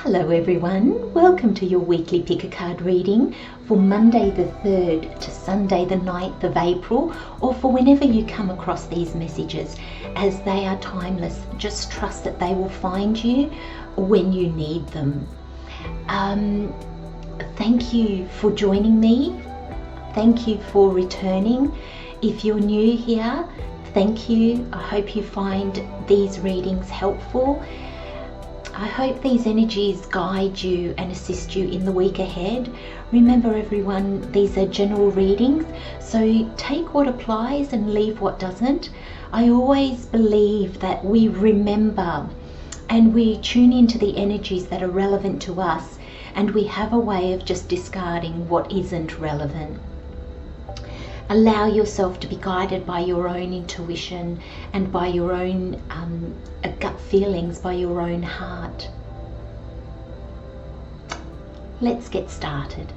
Hello everyone, welcome to your weekly pick a card reading for Monday the 3rd to Sunday the 9th of April, or for whenever you come across these messages, as they are timeless. Just trust that they will find you when you need them. Thank you for joining me. Thank you for returning. If you're new here, thank you. I hope you find these readings helpful. I hope these energies guide you and assist you in the week ahead. Remember everyone, these are general readings, so take what applies and leave what doesn't. I always believe that we remember and we tune into the energies that are relevant to us, and we have a way of just discarding what isn't relevant. Allow yourself to be guided by your own intuition and by your own gut feelings, by your own heart. Let's get started.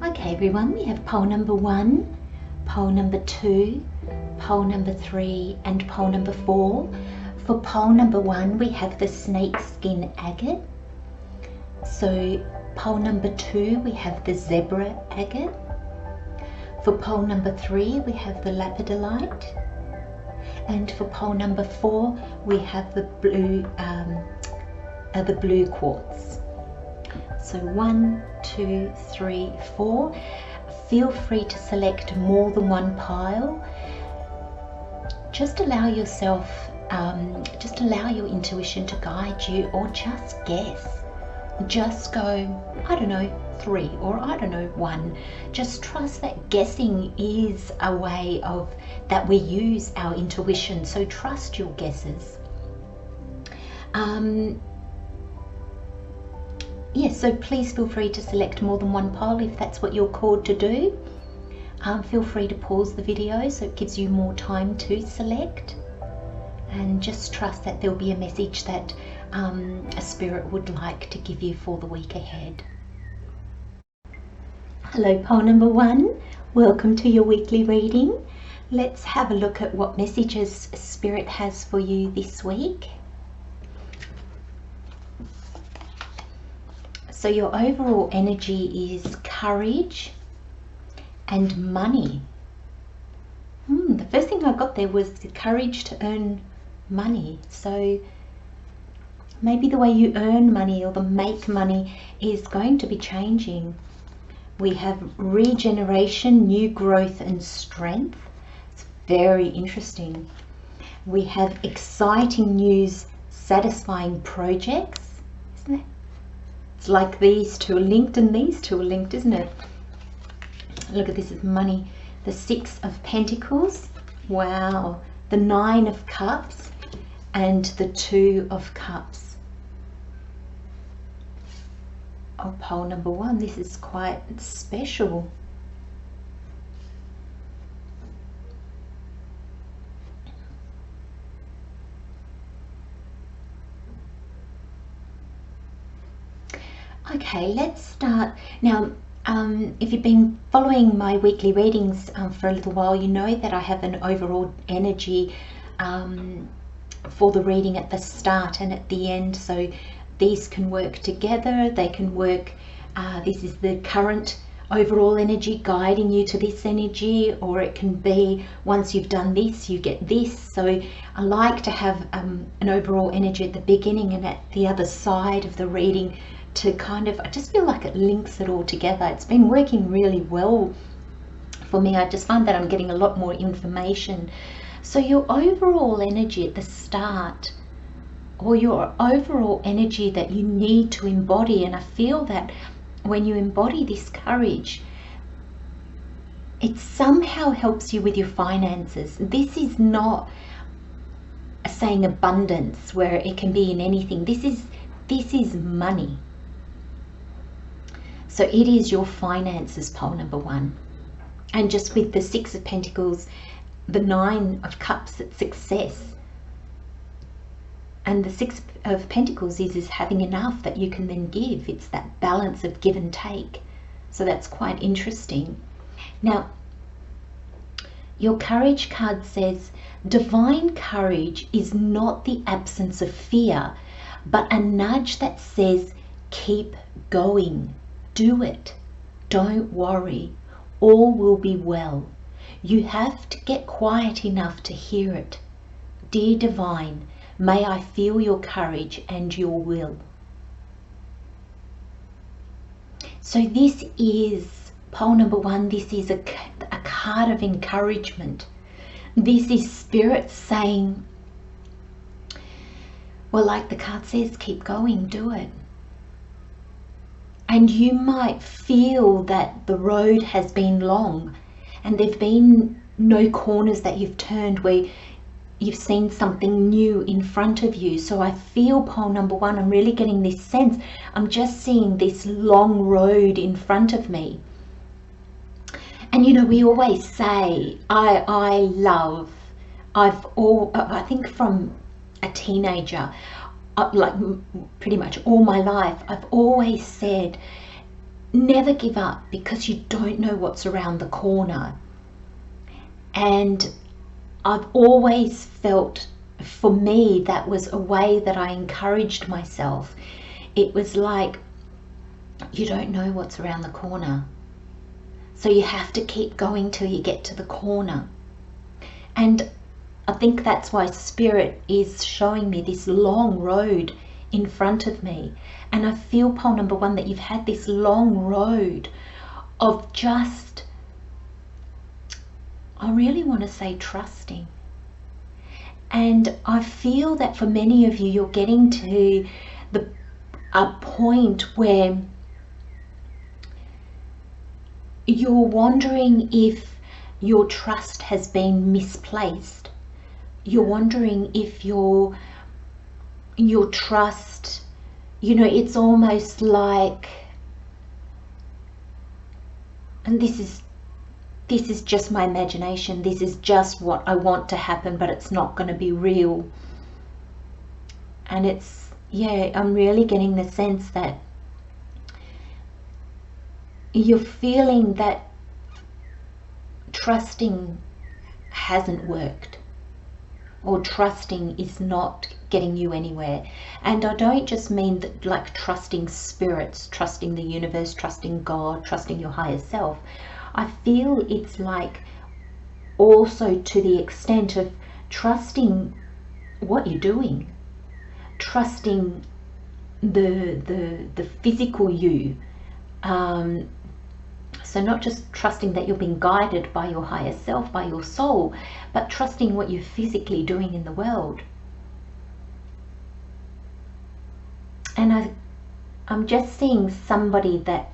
Okay everyone, we have pole number 1, pole number 2, pole number 3 and pole number 4. For pole number 1 we have the snake skin agate. So pole number 2 we have the zebra agate. For pole number 3 we have the lapidolite. And for pole number 4 we have the blue quartz. So 1, 2, 3, 4. Feel free to select more than one pile. Just allow yourself, just allow your intuition to guide you, or just guess. Just go, I don't know, 3, or I don't know, 1. Just trust that guessing is a way of that we use our intuition. So trust your guesses. Yes, so please feel free to select more than one pile if that's what you're called to do. Feel free to pause the video so it gives you more time to select, and just trust that there'll be a message that a spirit would like to give you for the week ahead. Hello pole number 1, welcome to your weekly reading. Let's have a look at what messages spirit has for you this week. So your overall energy is courage and money. The first thing I got there was the courage to earn money. So maybe the way you earn money or the make money is going to be changing. We have regeneration, new growth and strength. It's very interesting. We have exciting news, satisfying projects. Isn't it? It's like these two are linked and these two are linked, isn't it? Look at this, is money. The 6 of Pentacles, wow. The 9 of Cups and the 2 of Cups. Oh, pole number 1, this is quite special. Okay, let's start. Now, if you've been following my weekly readings for a little while, you know that I have an overall energy for the reading at the start and at the end. So these can work together, they can work, this is the current overall energy guiding you to this energy, or it can be once you've done this, you get this. So I like to have an overall energy at the beginning and at the other side of the reading, to kind of, I just feel like it links it all together. It's been working really well for me. I just find that I'm getting a lot more information So your overall energy at the start, or your overall energy that you need to embody, and I feel that when you embody this courage, it somehow helps you with your finances. This is not saying abundance where it can be in anything. This is money. So it is your finances, pole number 1. And just with the 6 of Pentacles, the 9 of Cups, it's success. And the 6 of Pentacles is having enough that you can then give. It's that balance of give and take. So that's quite interesting. Now, your courage card says, divine courage is not the absence of fear, but a nudge that says, keep going, do it, don't worry, all will be well. You have to get quiet enough to hear it. Dear Divine, may I feel your courage and your will. So this is, pole number 1, this is a card of encouragement. This is Spirit saying, well, like the card says, keep going, do it. And you might feel that the road has been long and there've been no corners that you've turned where you've seen something new in front of you. So I feel, pole number 1, I'm really getting this sense. I'm just seeing this long road in front of me. And you know, we always say, I think from a teenager, like pretty much all my life, I've always said, never give up, because you don't know what's around the corner. And I've always felt, for me, that was a way that I encouraged myself. It was like, you don't know what's around the corner. So you have to keep going till you get to the corner. And I think that's why Spirit is showing me this long road in front of me. And I feel, pole number 1, that you've had this long road of just, I really want to say, trusting. And I feel that for many of you, you're getting to a point where you're wondering if your trust has been misplaced. You're wondering if your trust, you know, it's almost like, and this is just my imagination, this is just what I want to happen, but it's not going to be real. And it's, yeah, I'm really getting the sense that you're feeling that trusting hasn't worked, or trusting is not getting you anywhere. And I don't just mean that, like, trusting spirits, trusting the universe, trusting God, trusting your higher self. I feel it's like also to the extent of trusting what you're doing, trusting the physical you. So not just trusting that you're being guided by your higher self, by your soul, but trusting what you're physically doing in the world. And I'm just seeing somebody that,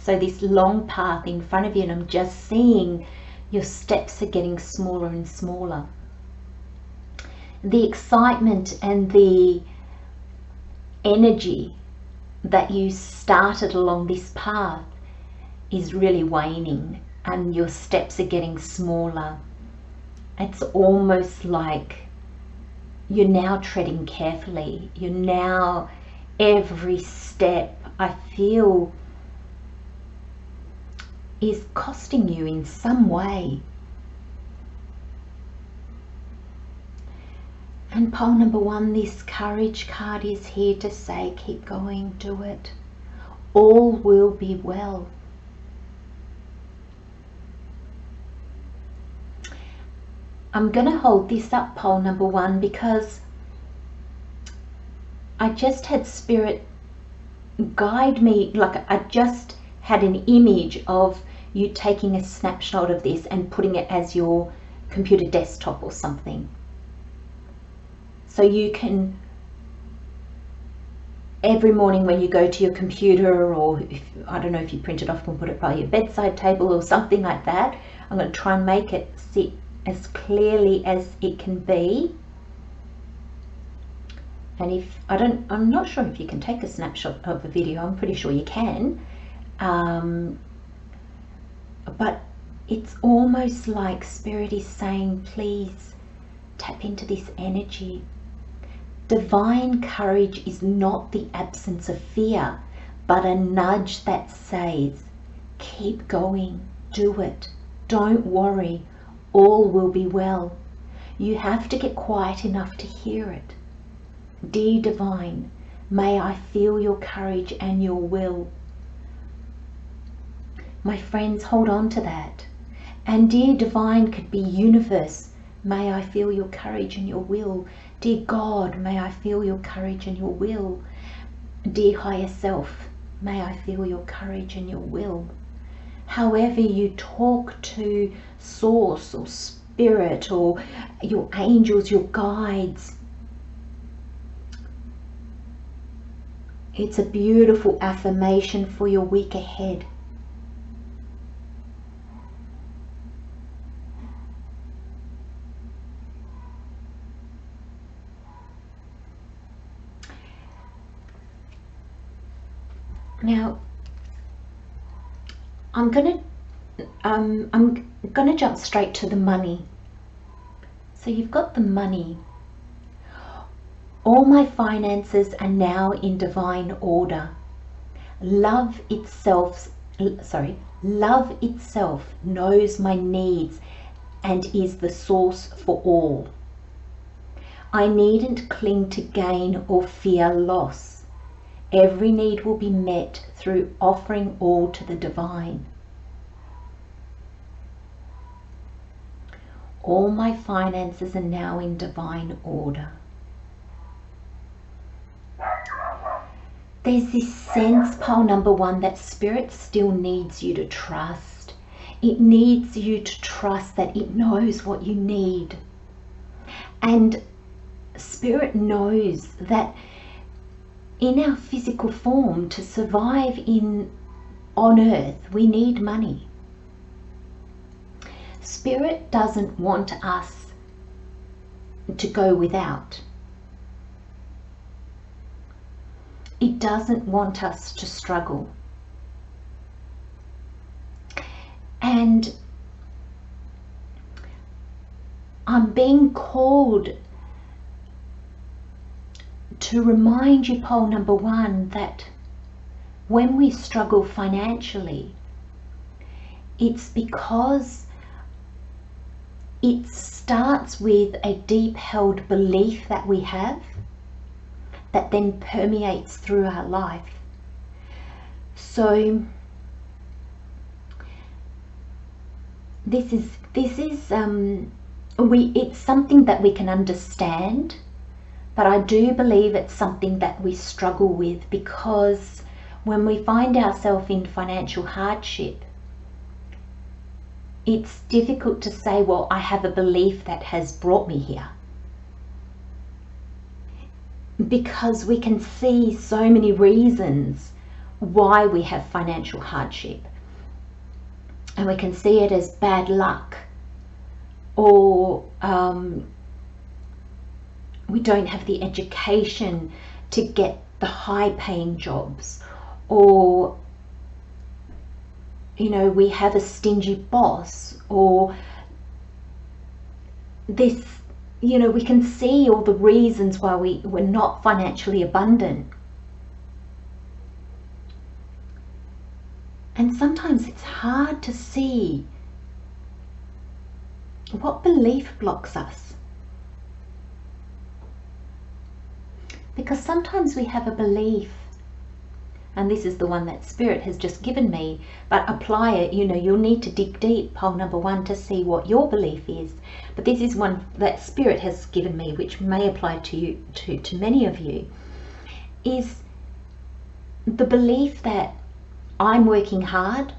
so this long path in front of you, and I'm just seeing your steps are getting smaller and smaller. The excitement and the energy that you started along this path is really waning, and your steps are getting smaller. It's almost like you're now treading carefully. You're now, every step I feel is costing you in some way. And pole number 1, this courage card is here to say, keep going, do it. All will be well. I'm going to hold this up, pole number 1, because I just had Spirit guide me, like I just had an image of you taking a snapshot of this and putting it as your computer desktop or something. So you can, every morning when you go to your computer, or if, I don't know if you print it off and put it by your bedside table or something like that, I'm going to try and make it sit as clearly as it can be. And if I'm not sure if you can take a snapshot of a video. I'm pretty sure you can. But it's almost like Spirit is saying, please tap into this energy. Divine courage is not the absence of fear, but a nudge that says, keep going, do it, don't worry, all will be well. You have to get quiet enough to hear it. Dear Divine, may I feel your courage and your will. My friends, hold on to that. And dear Divine could be universe. May I feel your courage and your will. Dear God, may I feel your courage and your will. Dear higher self, may I feel your courage and your will. However you talk to source or spirit or your angels, your guides, it's a beautiful affirmation for your week ahead. Now, I'm gonna jump straight to the money. So you've got the money. All my finances are now in divine order. Love itself knows my needs and is the source for all. I needn't cling to gain or fear loss. Every need will be met through offering all to the divine. All my finances are now in divine order. There's this sense, pole number one, that Spirit still needs you to trust. It needs you to trust that it knows what you need. And Spirit knows that in our physical form, to survive on earth, we need money. Spirit doesn't want us to go without. It doesn't want us to struggle. And I'm being called to remind you, pole number one, that when we struggle financially, it's because it starts with a deep held belief that we have that then permeates through our life. So it's something that we can understand. But I do believe it's something that we struggle with, because when we find ourselves in financial hardship, it's difficult to say, well, I have a belief that has brought me here. Because we can see so many reasons why we have financial hardship. And we can see it as bad luck, or we don't have the education to get the high paying jobs, or we have a stingy boss, or this, we can see all the reasons why we're not financially abundant. And sometimes it's hard to see what belief blocks us. Because sometimes we have a belief, and this is the one that Spirit has just given me, but apply it, you'll need to dig deep, pole number one, to see what your belief is. But this is one that Spirit has given me, which may apply to you, to many of you, is the belief that I'm working hard,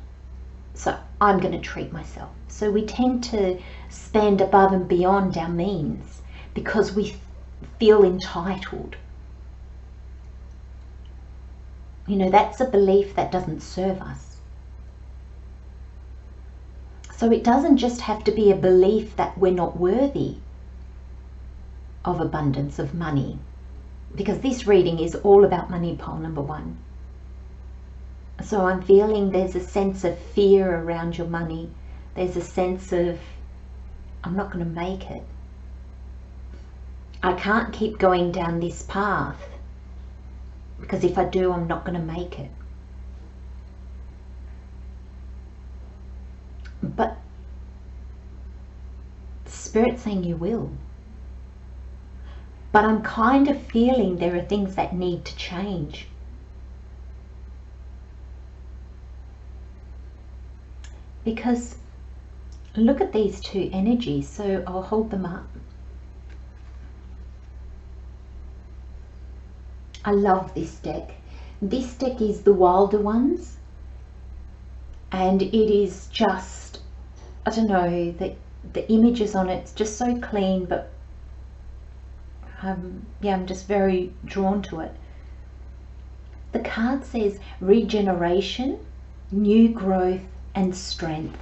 so I'm going to treat myself. So we tend to spend above and beyond our means because we feel entitled. You know, that's a belief that doesn't serve us. So it doesn't just have to be a belief that we're not worthy of abundance of money, because this reading is all about money, pole number 1. So I'm feeling there's a sense of fear around your money. There's a sense of, I'm not going to make it. I can't keep going down this path, because if I do, I'm not going to make it. But Spirit's saying you will. But I'm kind of feeling there are things that need to change. Because look at these two energies. So I'll hold them up. I love this deck. This deck is the Wylder ones. And it is just, I don't know, the images on it's just so clean, but yeah, I'm just very drawn to it. The card says regeneration, new growth and strength.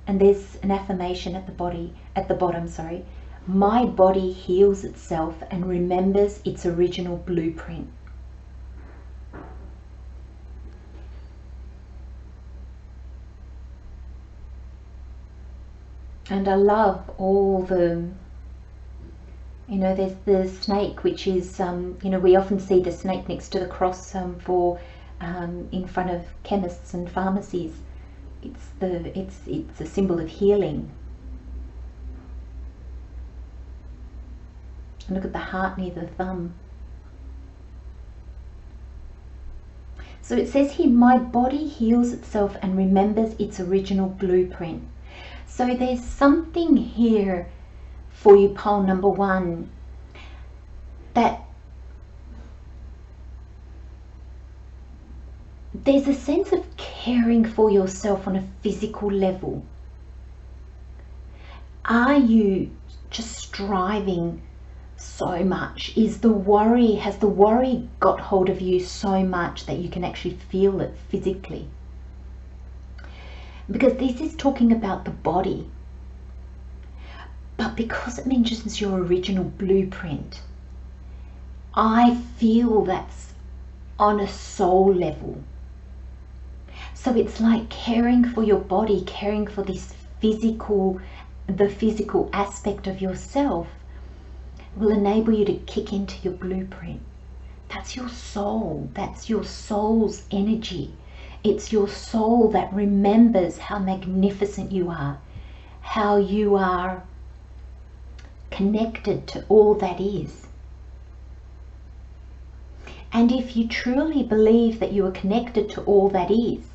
And there's an affirmation at the bottom, sorry. My body heals itself and remembers its original blueprint. And I love all the, you know, there's the snake, which is, you know, we often see the snake next to the cross for in front of chemists and pharmacies. It's a symbol of healing. And look at the heart near the thumb. So it says here, my body heals itself and remembers its original blueprint. So there's something here for you, pole number 1, that there's a sense of caring for yourself on a physical level. Are you just striving so much? Has the worry got hold of you so much that you can actually feel it physically? Because this is talking about the body, but because it mentions your original blueprint, I feel that's on a soul level. So it's like caring for your body, caring for this the physical aspect of yourself will enable you to kick into your blueprint. That's your soul. That's your soul's energy. It's your soul that remembers how magnificent you are, how you are connected to all that is. And if you truly believe that you are connected to all that is,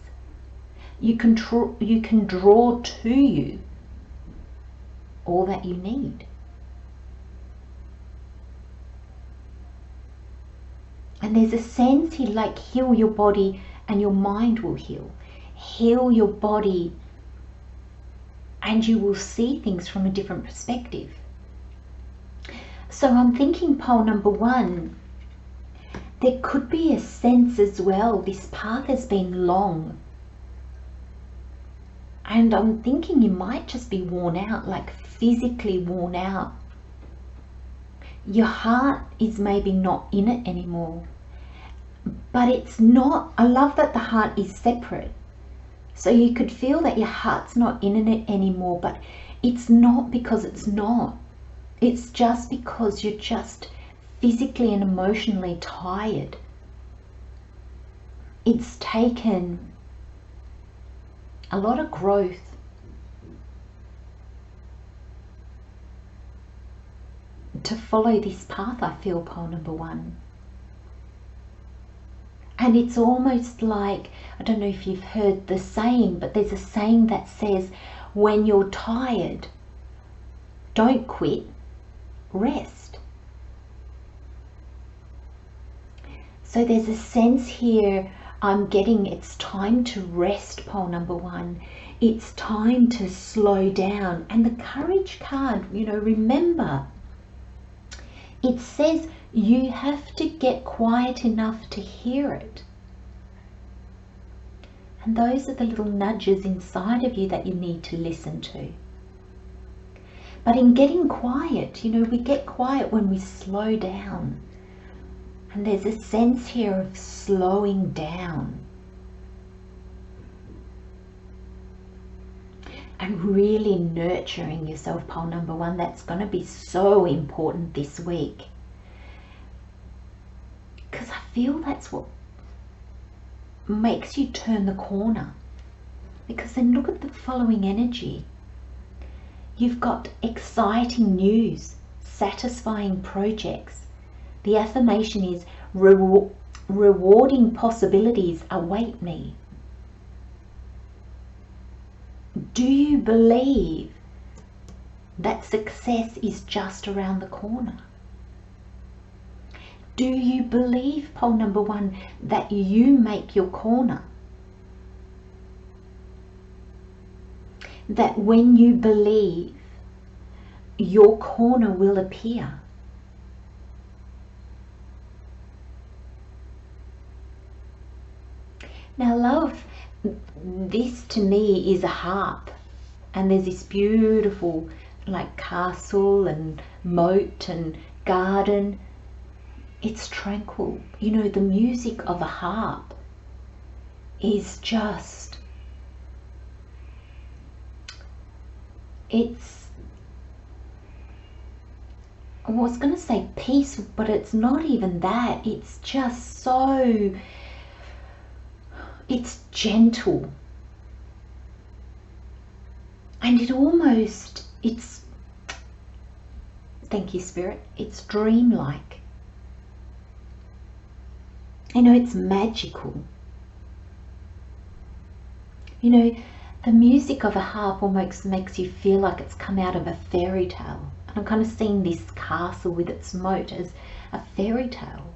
you can draw to you all that you need. And there's a sense here, like, heal your body and your mind will heal. Heal your body and you will see things from a different perspective. So I'm thinking, pole number 1, there could be a sense as well, this path has been long. And I'm thinking you might just be worn out, like physically worn out. Your heart is maybe not in it anymore. But it's not, I love that the heart is separate. So you could feel that your heart's not in it anymore, but it's not because it's not. It's just because you're just physically and emotionally tired. It's taken a lot of growth to follow this path, I feel, pole number 1. And it's almost like, I don't know if you've heard the saying, but there's a saying that says, when you're tired, don't quit, rest. So there's a sense here I'm getting it's time to rest, pole number 1. It's time to slow down. And the courage card, you know, remember, it says you have to get quiet enough to hear it. And those are the little nudges inside of you that you need to listen to. But in getting quiet, you know, we get quiet when we slow down. And there's a sense here of slowing down. And really nurturing yourself, pole number 1. That's going to be so important this week. Because I feel that's what makes you turn the corner. Because then look at the following energy. You've got exciting news, satisfying projects. The affirmation is rewarding possibilities await me. Do you believe that success is just around the corner? Do you believe, pole number 1, that you make your corner? That when you believe, your corner will appear. Now, love, this to me is a harp, and there's this beautiful like castle and moat and garden. It's tranquil. You know, the music of a harp is just, I was going to say peace, but it's not even that. It's just so, it's gentle. And it almost, thank you, Spirit, it's dreamlike. You know, it's magical. You know, the music of a harp almost makes you feel like it's come out of a fairy tale. And I'm kind of seeing this castle with its moat as a fairy tale.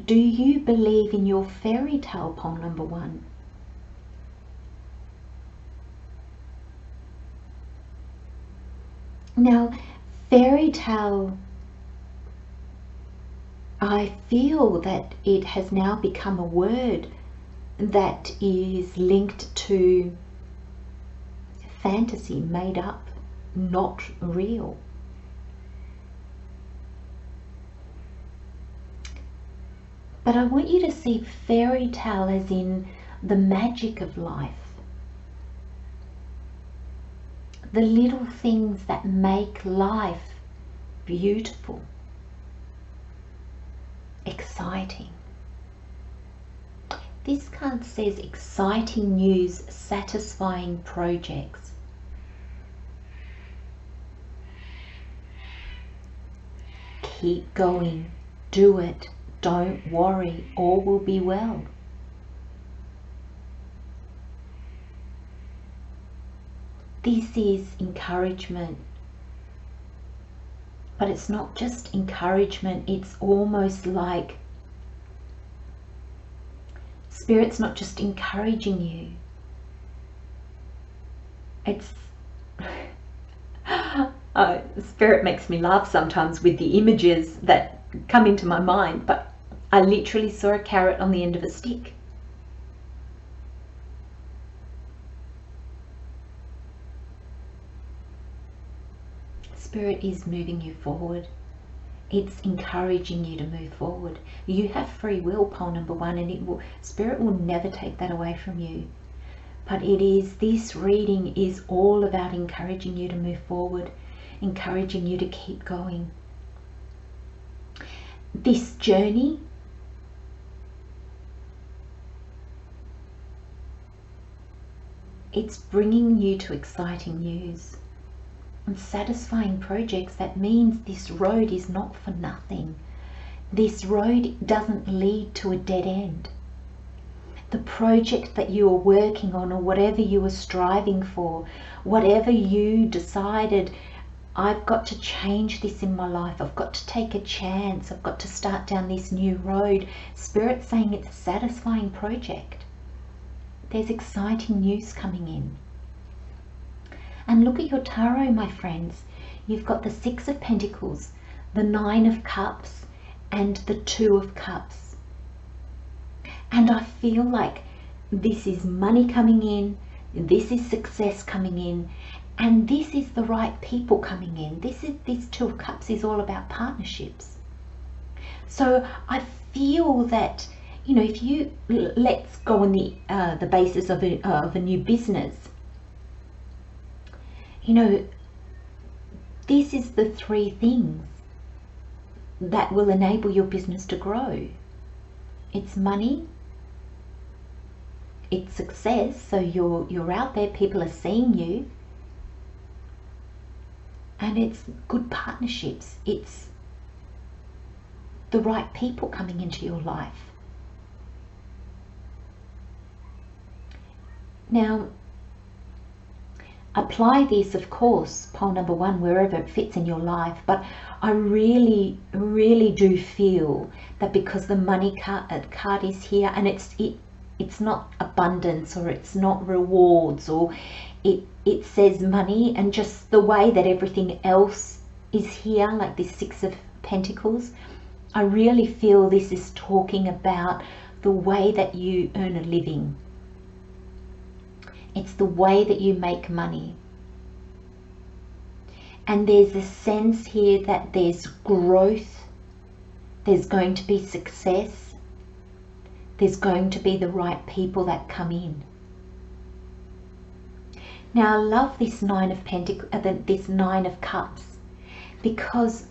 Do you believe in your fairy tale, pole number 1? Now, fairy tale, I feel that it has now become a word that is linked to fantasy, made up, not real. But I want you to see fairy tale as in the magic of life. The little things that make life beautiful, exciting. This card says exciting news, satisfying projects. Keep going, do it, don't worry, all will be well. This is encouragement, but it's not just encouragement, it's almost like Spirit's not just encouraging you. It's Spirit makes me laugh sometimes with the images that come into my mind, but I literally saw a carrot on the end of a stick. Spirit is moving you forward. It's encouraging you to move forward. You have free will, pole number 1, and Spirit will never take that away from you. But this reading is all about encouraging you to move forward, encouraging you to keep going. This journey it's bringing you to exciting news and satisfying projects. That means this road is not for nothing. This road doesn't lead to a dead end. The project that you are working on, or whatever you are striving for, whatever you decided I've got to change this in my life. I've got to take a chance. I've got to start down this new road. Spirit's saying it's a satisfying project. There's exciting news coming in. And look at your tarot, my friends. You've got the Six of Pentacles, the Nine of Cups, and the Two of Cups. And I feel like this is money coming in, this is success coming in, and this is the right people coming in. This Two of Cups is all about partnerships. So I feel that, you know, if you, let's go on the basis of a new business. You know, this is the three things that will enable your business to grow. It's money, it's success, so you're out there, people are seeing you, and it's good partnerships. It's the right people coming into your life. Now, apply this, of course, pole number one, wherever it fits in your life. But I really, really do feel that because the money card is here, and it's not abundance, or it's not rewards, or it says money, and just the way that everything else is here, like this Six of Pentacles, I really feel this is talking about the way that you earn a living. It's the way that you make money. And there's a sense here that there's growth, there's going to be success, there's going to be the right people that come in. Now I love this Nine of Pentacles, this Nine of Cups, because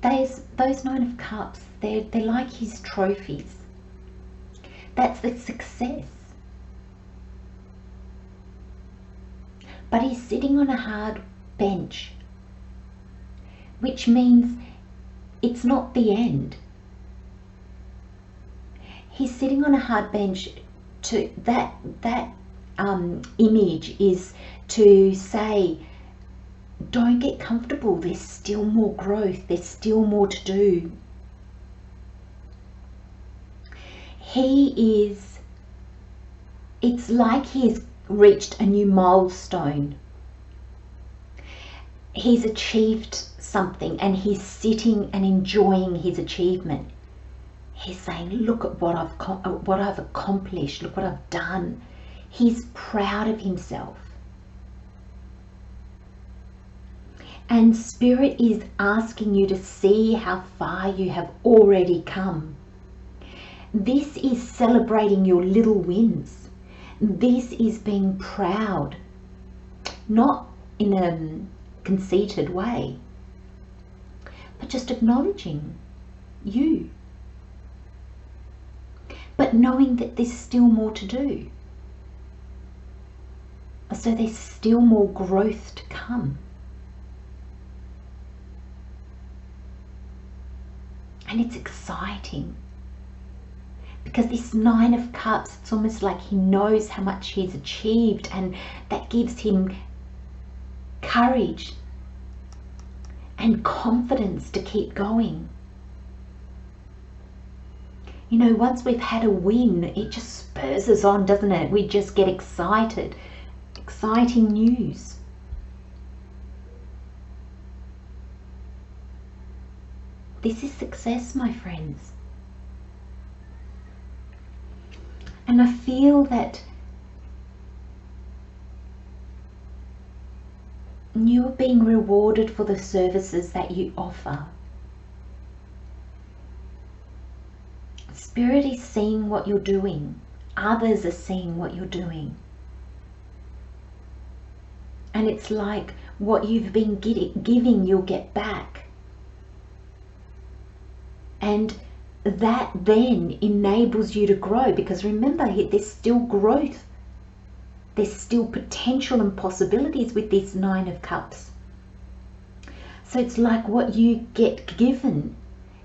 those Nine of Cups, they're like his trophies. That's the success. But he's sitting on a hard bench, which means it's not the end. He's sitting on a hard bench. To that image is to say, don't get comfortable. There's still more growth. There's still more to do. It's like he's reached a new milestone. He's achieved something, and he's sitting and enjoying his achievement. He's saying, look at what I've accomplished. Look what I've done. He's proud of himself. And Spirit is asking you to see how far you have already come. This is celebrating your little wins. This is being proud, not in a conceited way, but just acknowledging you, but knowing that there's still more to do. So there's still more growth to come. And it's exciting. Because this Nine of Cups, it's almost like he knows how much he's achieved, and that gives him courage and confidence to keep going. You know, once we've had a win, it just spurs us on, doesn't it? We just get excited. Exciting news. This is success, my friends. And I feel that you're being rewarded for the services that you offer. Spirit is seeing what you're doing. Others are seeing what you're doing. And it's like what you've been giving, you'll get back. And that then enables you to grow, because remember, there's still growth. There's still potential and possibilities with this Nine of Cups. So it's like what you get given,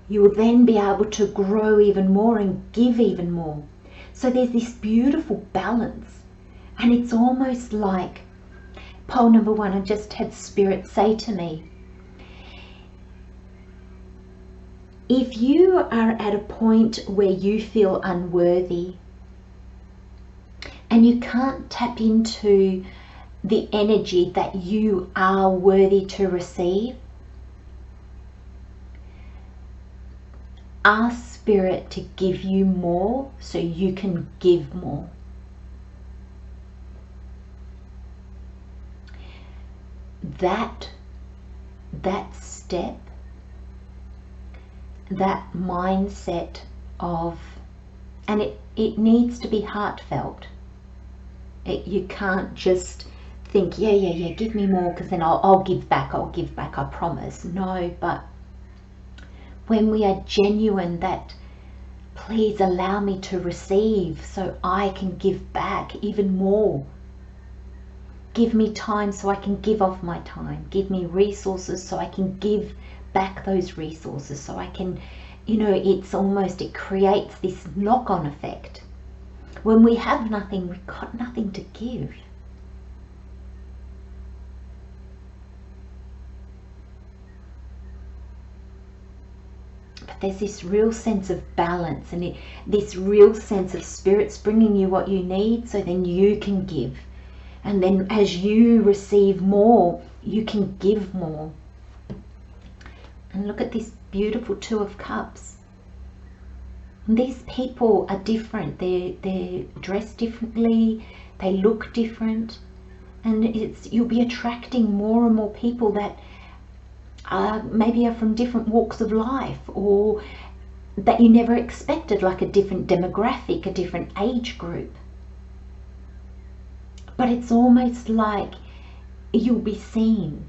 you will then be able to grow even more and give even more. So there's this beautiful balance, and it's almost like pole number 1, I just had Spirit say to me, if you are at a point where you feel unworthy and you can't tap into the energy that you are worthy to receive, ask Spirit to give you more so you can give more. That step, that mindset of, and it needs to be heartfelt. You can't just think, yeah, give me more, because then I'll give back, I promise. No, but when we are genuine, that please allow me to receive so I can give back even more. Give me time so I can give off my time. Give me resources so I can give back those resources, so I can, it creates this knock-on effect. When we have nothing, we've got nothing to give. But there's this real sense of balance, and this real sense of Spirit's bringing you what you need so then you can give. And then as you receive more, you can give more. And look at this beautiful Two of Cups. These people are different. They're dressed differently. They look different. And you'll be attracting more and more people that maybe are from different walks of life, or that you never expected, like a different demographic, a different age group. But it's almost like you'll be seen.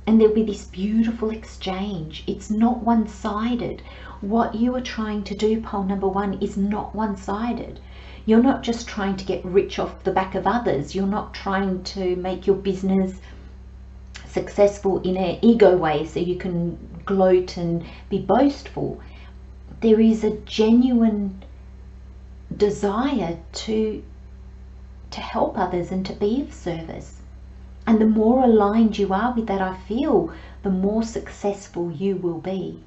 And there'll be this beautiful exchange. It's not one-sided. What you are trying to do, pole number 1, is not one-sided. You're not just trying to get rich off the back of others. You're not trying to make your business successful in an ego way so you can gloat and be boastful. There is a genuine desire to help others and to be of service. And the more aligned you are with that, I feel, the more successful you will be.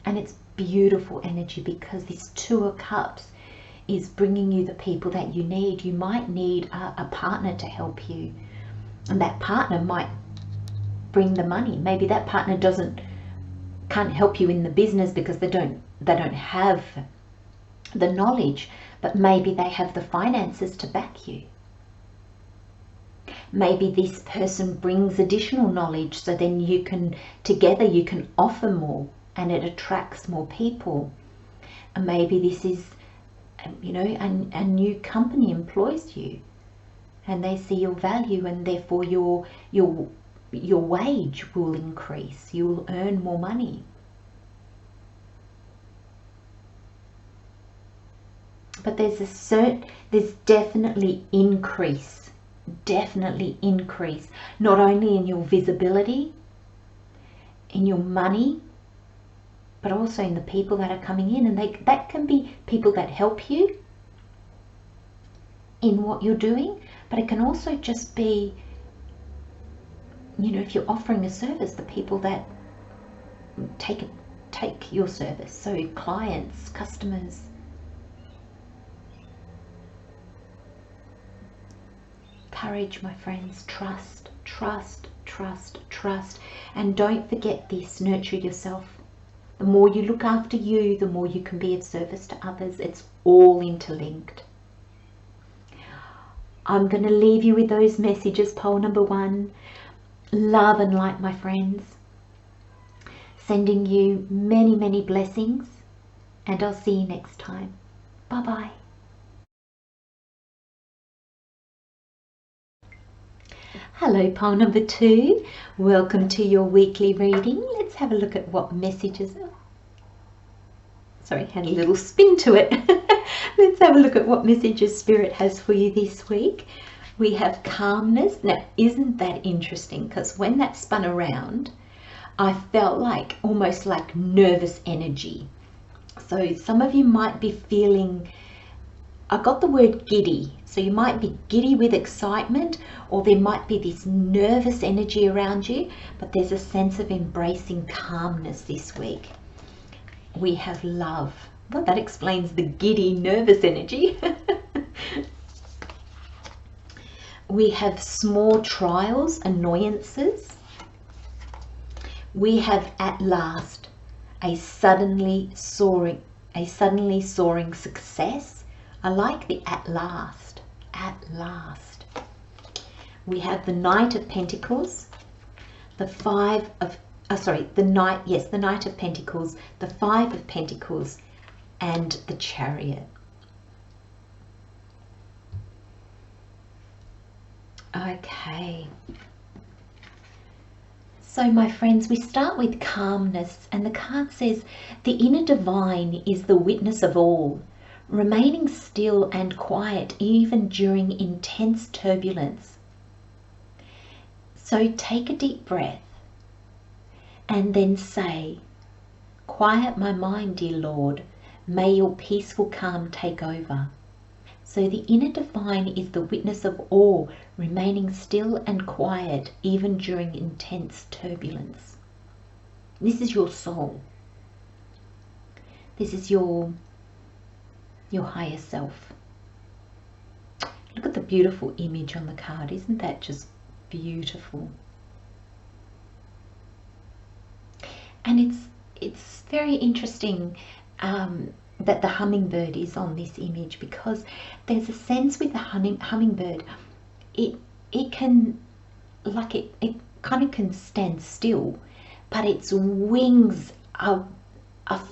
And it's beautiful energy, because this Two of Cups is bringing you the people that you need. You might need a partner to help you, and that partner might bring the money. Maybe that partner can't help you in the business because they don't have the knowledge, but maybe they have the finances to back you. Maybe this person brings additional knowledge, so then together you can offer more, and it attracts more people. And maybe this is, a new company employs you, and they see your value, and therefore your wage will increase. You'll earn more money. But there's definitely increase. Definitely increase, not only in your visibility, in your money, but also in the people that are coming in. And that can be people that help you in what you're doing, but it can also just be, if you're offering a service, the people that take your service. So clients, customers. Courage, my friends. Trust, trust, trust, trust. And don't forget this, nurture yourself. The more you look after you, the more you can be of service to others. It's all interlinked. I'm going to leave you with those messages, pole number 1. Love and light, my friends. Sending you many, many blessings. And I'll see you next time. Bye-bye. Hello, pole number 2. Welcome to your weekly reading. Let's have a look at what messages. Sorry, had a little spin to it. Let's have a look at what messages Spirit has for you this week. We have calmness. Now, isn't that interesting? Because when that spun around, I felt like almost like nervous energy. So some of you might be feeling I got the word giddy. So you might be giddy with excitement, or there might be this nervous energy around you, but there's a sense of embracing calmness this week. We have love. Well, that explains the giddy, nervous energy. We have small trials, annoyances. We have at last a suddenly soaring success. I like the at last. At last. We have the Knight of Pentacles, the Knight of Pentacles, the Five of Pentacles, and the Chariot. Okay. So my friends, we start with calmness, and the card says, the inner divine is the witness of all, remaining still and quiet even during intense turbulence. So take a deep breath and then say, quiet my mind, dear Lord, may your peaceful calm take over. So the inner divine is the witness of all, remaining still and quiet even during intense turbulence. This is your soul. This is your higher self. Look at the beautiful image on the card. Isn't that just beautiful? And it's very interesting that the hummingbird is on this image, because there's a sense with the hummingbird, it kind of can stand still, but its wings are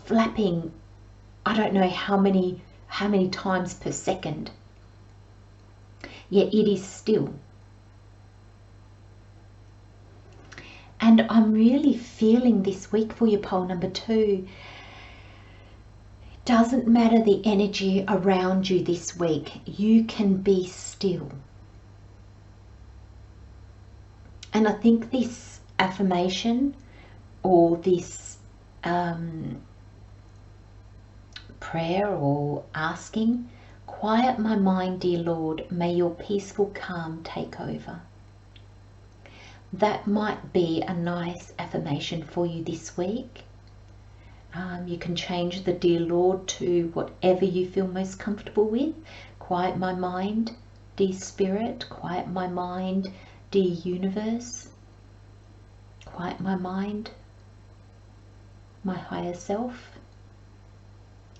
flapping, I don't know how many times per second, yet it is still. And I'm really feeling this week for you, pole number 2. It doesn't matter the energy around you this week, you can be still. And I think this affirmation, or this prayer or asking, quiet my mind, dear Lord, may your peaceful calm take over. That might be a nice affirmation for you this week. You can change the dear Lord to whatever you feel most comfortable with. Quiet my mind, dear Spirit. Quiet my mind, dear Universe. Quiet my mind, my higher self.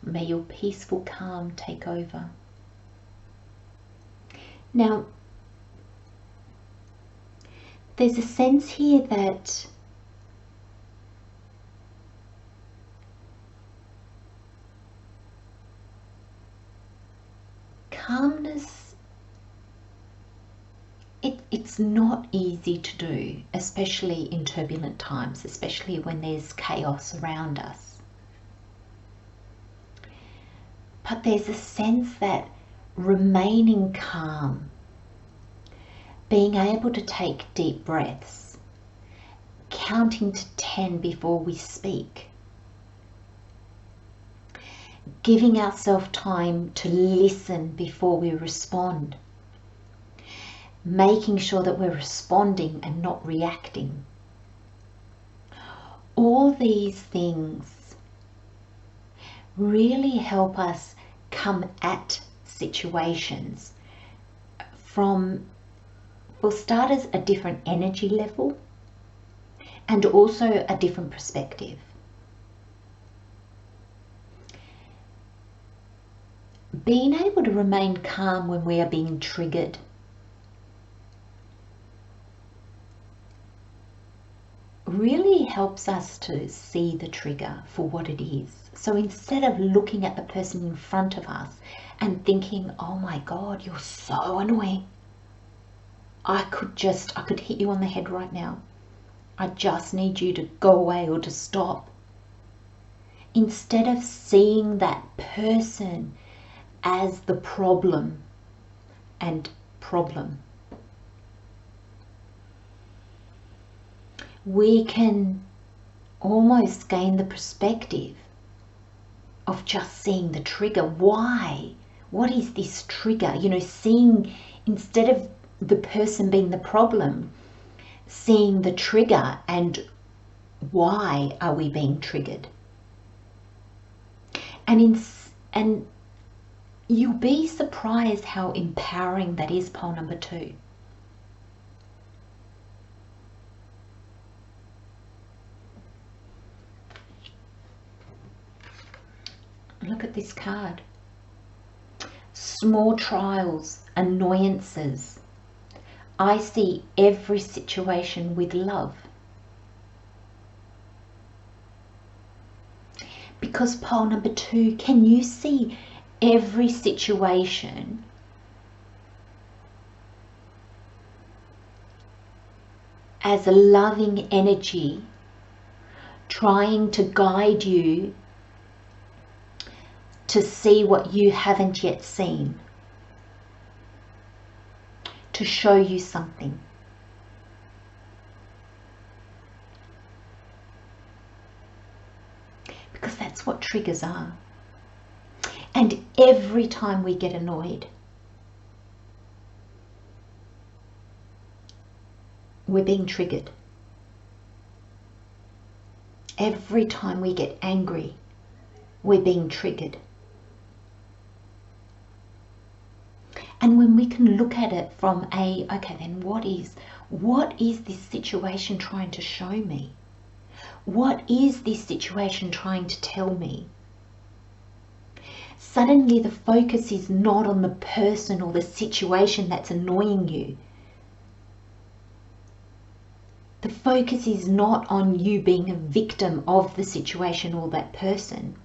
May your peaceful calm take over. Now, there's a sense here that calmness, it's not easy to do, especially in turbulent times, especially when there's chaos around us. But there's a sense that remaining calm, being able to take deep breaths, counting to 10 before we speak, giving ourselves time to listen before we respond, making sure that we're responding and not reacting. All these things really help us come at situations from, for starters, a different energy level and also a different perspective. Being able to remain calm when we are being triggered, really helps us to see the trigger for what it is. So instead of looking at the person in front of us and thinking, oh my God, you're so annoying, I could hit you on the head right now, I just need you to go away or to stop. Instead of seeing that person as the problem, we can almost gain the perspective of just seeing the trigger. Why what is this trigger? You know, seeing, instead of the person being the problem, seeing the trigger and why are we being triggered? And you'll be surprised how empowering that is, pole number 2. Look at this card. Small trials, annoyances. I see every situation with love. Because pole number 2, can you see every situation as a loving energy trying to guide you to see what you haven't yet seen, to show you something? Because that's what triggers are. And every time we get annoyed, we're being triggered. Every time we get angry, we're being triggered. And when we can look at it from okay, then what is this situation trying to show me? What is this situation trying to tell me? Suddenly the focus is not on the person or the situation that's annoying you. The focus is not on you being a victim of the situation or that person.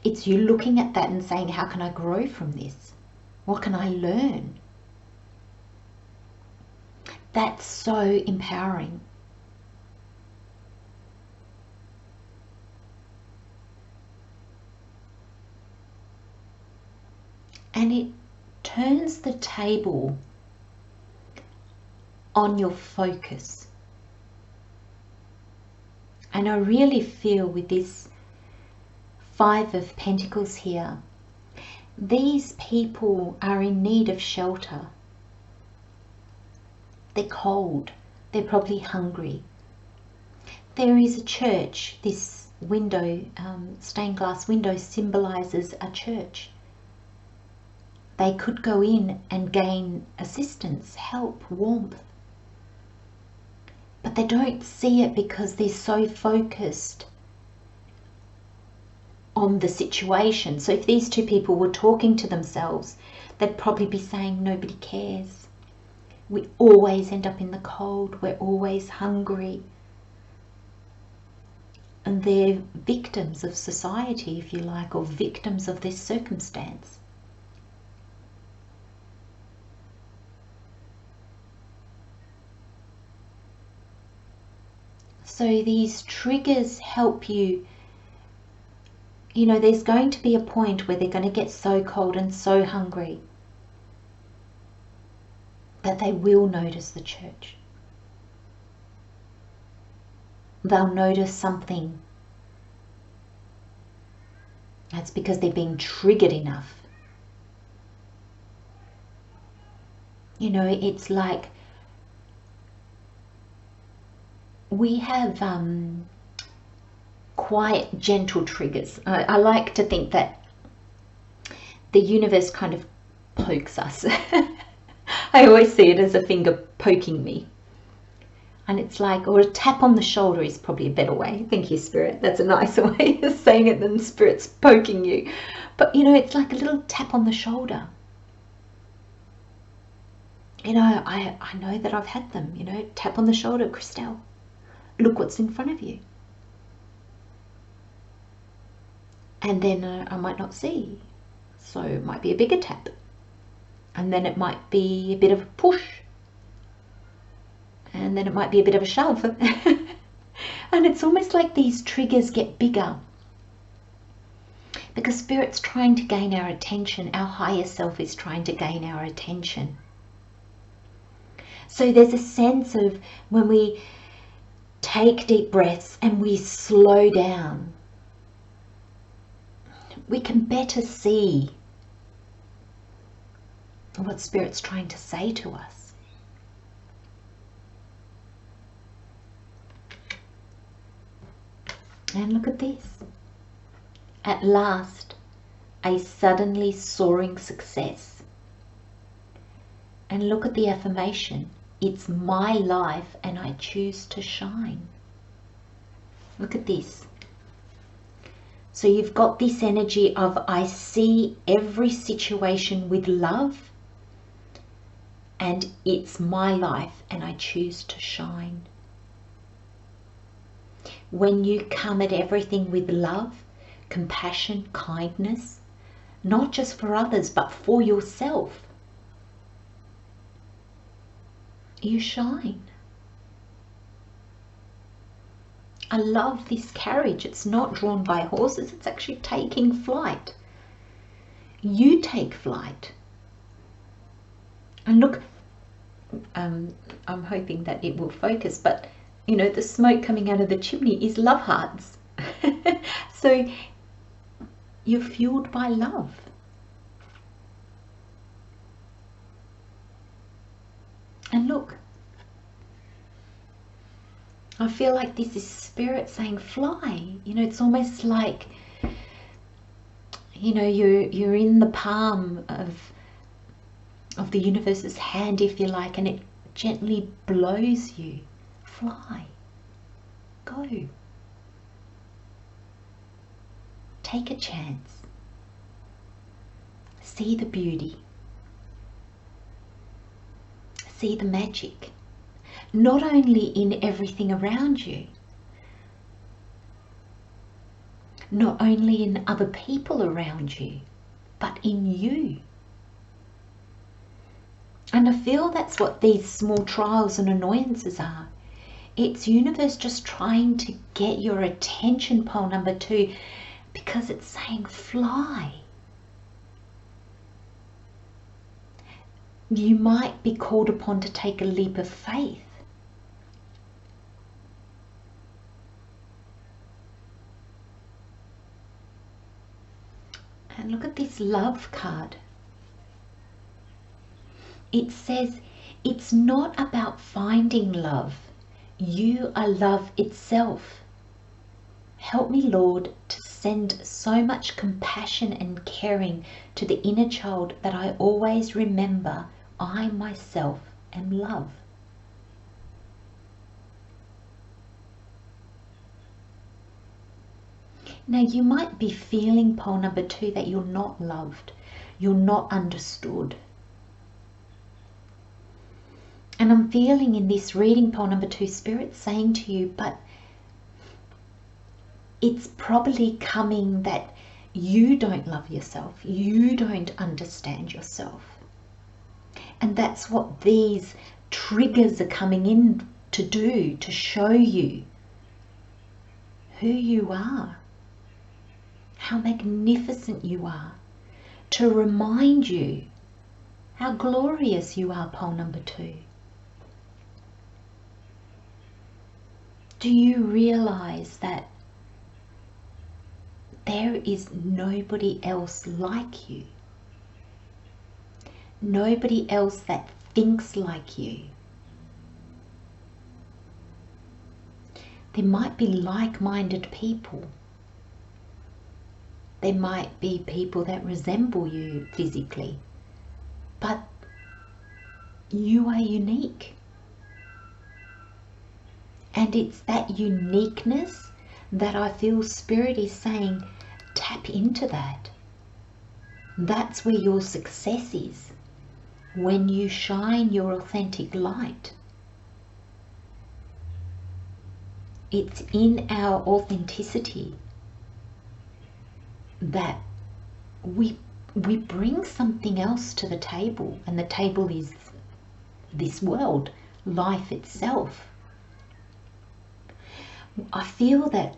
It's you looking at that and saying, how can I grow from this? What can I learn? That's so empowering. And it turns the table on your focus. And I really feel with this 5 of Pentacles here, these people are in need of shelter. They're cold. They're probably hungry. There is a church. This window, stained glass window, symbolizes a church. They could go in and gain assistance, help, warmth. But they don't see it because they're so focused on the situation. So if these 2 people were talking to themselves, they'd probably be saying, nobody cares. We always end up in the cold. We're always hungry. And they're victims of society, if you like, or victims of this circumstance. So these triggers help you. You know, there's going to be a point where they're going to get so cold and so hungry that they will notice the church. They'll notice something. That's because they're being triggered enough. You know, it's like we have quiet, gentle triggers. I like to think that the universe kind of pokes us. I always see it as a finger poking me. And it's like, or a tap on the shoulder is probably a better way. Thank you, Spirit. That's a nicer way of saying it than Spirit's poking you. But, you know, it's like a little tap on the shoulder. You know, I know that I've had them, you know, tap on the shoulder, Christelle. Look what's in front of you. And then I might not see. So it might be a bigger tap. And then it might be a bit of a push. And then it might be a bit of a shove. And it's almost like these triggers get bigger. Because Spirit's trying to gain our attention. Our higher self is trying to gain our attention. So there's a sense of when we take deep breaths and we slow down. we can better see what Spirit's trying to say to us. And look at this. At last, a suddenly soaring success. And look at the affirmation. It's my life and I choose to shine. Look at this. So you've got this energy of I see every situation with love and it's my life and I choose to shine. When you come at everything with love, compassion, kindness, not just for others but for yourself, you shine. I love this carriage. It's not drawn by horses, it's actually taking flight. You take flight. And look, I'm hoping that it will focus, but you know, the smoke coming out of the chimney is love hearts. So you're fueled by love. And look, I feel like this is Spirit saying fly. You know, it's almost like, you know, you're in the palm of the universe's hand, if you like, and it gently blows you. Fly. Go. Take a chance. See the beauty. See the magic. Not only in everything around you, not only in other people around you, but in you. And I feel that's what these small trials and annoyances are. It's universe just trying to get your attention, pole number 2, because it's saying fly. You might be called upon to take a leap of faith. And look at this love card. It says, it's not about finding love. You are love itself. Help me, Lord, to send so much compassion and caring to the inner child that I always remember I myself am love. Now you might be feeling, pole number 2, that you're not loved, you're not understood. And I'm feeling in this reading, pole number 2, Spirit saying to you, but it's probably coming that you don't love yourself, you don't understand yourself. And that's what these triggers are coming in to do, to show you who you are, how magnificent you are, to remind you how glorious you are, pole number 2. Do you realize that there is nobody else like you? Nobody else that thinks like you. There might be like-minded people. There might be people that resemble you physically, but you are unique. And it's that uniqueness that I feel Spirit is saying, tap into that. That's where your success is. When you shine your authentic light. It's in our authenticity that we bring something else to the table, and the table is this world, life itself. I feel that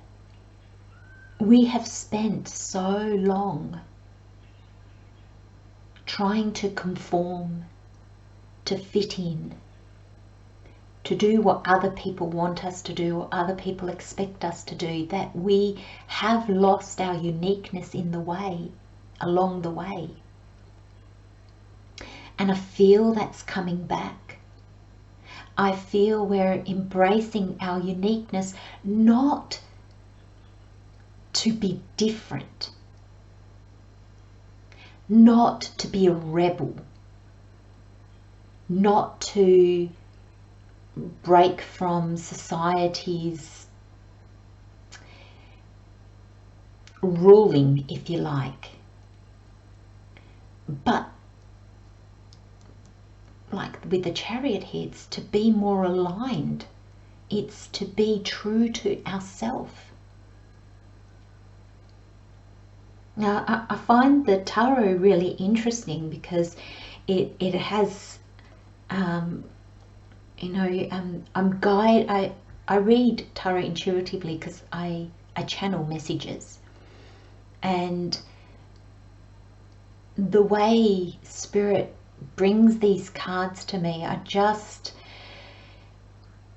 we have spent so long trying to conform, to fit in, to do what other people want us to do or other people expect us to do, that we have lost our uniqueness in the way, along the way. And I feel that's coming back. I feel we're embracing our uniqueness, not to be different, not to be a rebel, not to break from society's ruling, if you like, but like with the Chariot here, it's to be more aligned. It's to be true to ourselves. Now, I find the tarot really interesting because it has, I read tarot intuitively because I channel messages, and the way Spirit brings these cards to me, I just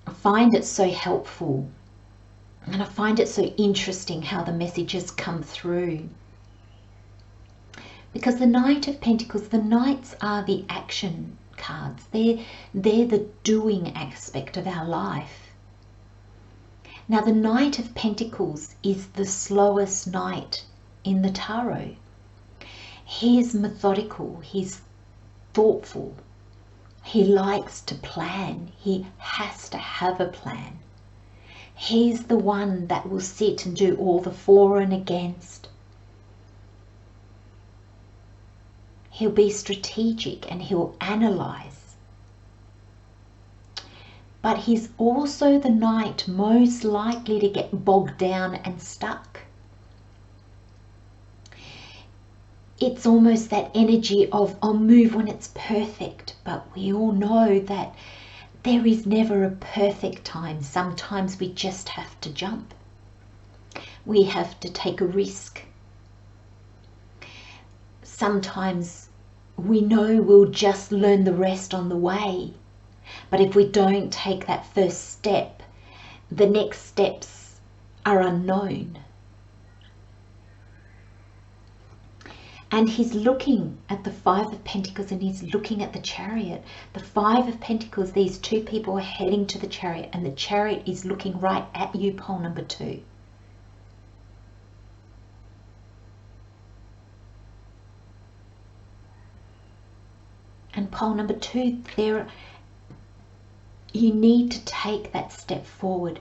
find it so helpful, and I find it so interesting how the messages come through. Because the Knight of Pentacles, the Knights are the action cards. They're the doing aspect of our life. Now the Knight of Pentacles is the slowest knight in the tarot. He's methodical, he's thoughtful, he likes to plan, he has to have a plan. He's the one that will sit and do all the for and against. He'll be strategic and he'll analyze. But he's also the knight most likely to get bogged down and stuck. It's almost that energy of, I'll move when it's perfect. But we all know that there is never a perfect time. Sometimes we just have to jump. We have to take a risk. Sometimes we know we'll just learn the rest on the way. But if we don't take that first step, the next steps are unknown. And he's looking at the Five of Pentacles and he's looking at the Chariot. The Five of Pentacles, these two people are heading to the Chariot, and the Chariot is looking right at you, pole number 2. And pole number 2, you need to take that step forward.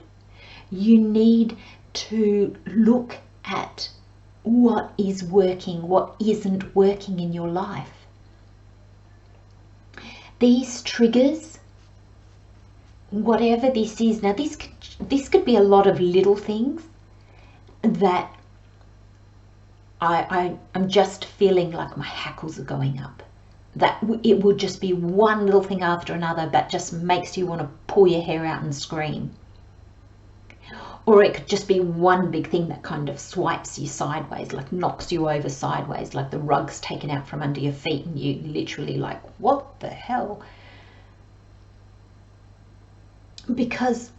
You need to look at what is working, what isn't working in your life. These triggers, whatever this is, now this could be a lot of little things that I'm just feeling like my hackles are going up. That it would just be one little thing after another that just makes you want to pull your hair out and scream. Or it could just be one big thing that kind of swipes you sideways, like knocks you over sideways, like the rug's taken out from under your feet and you literally like, what the hell? Because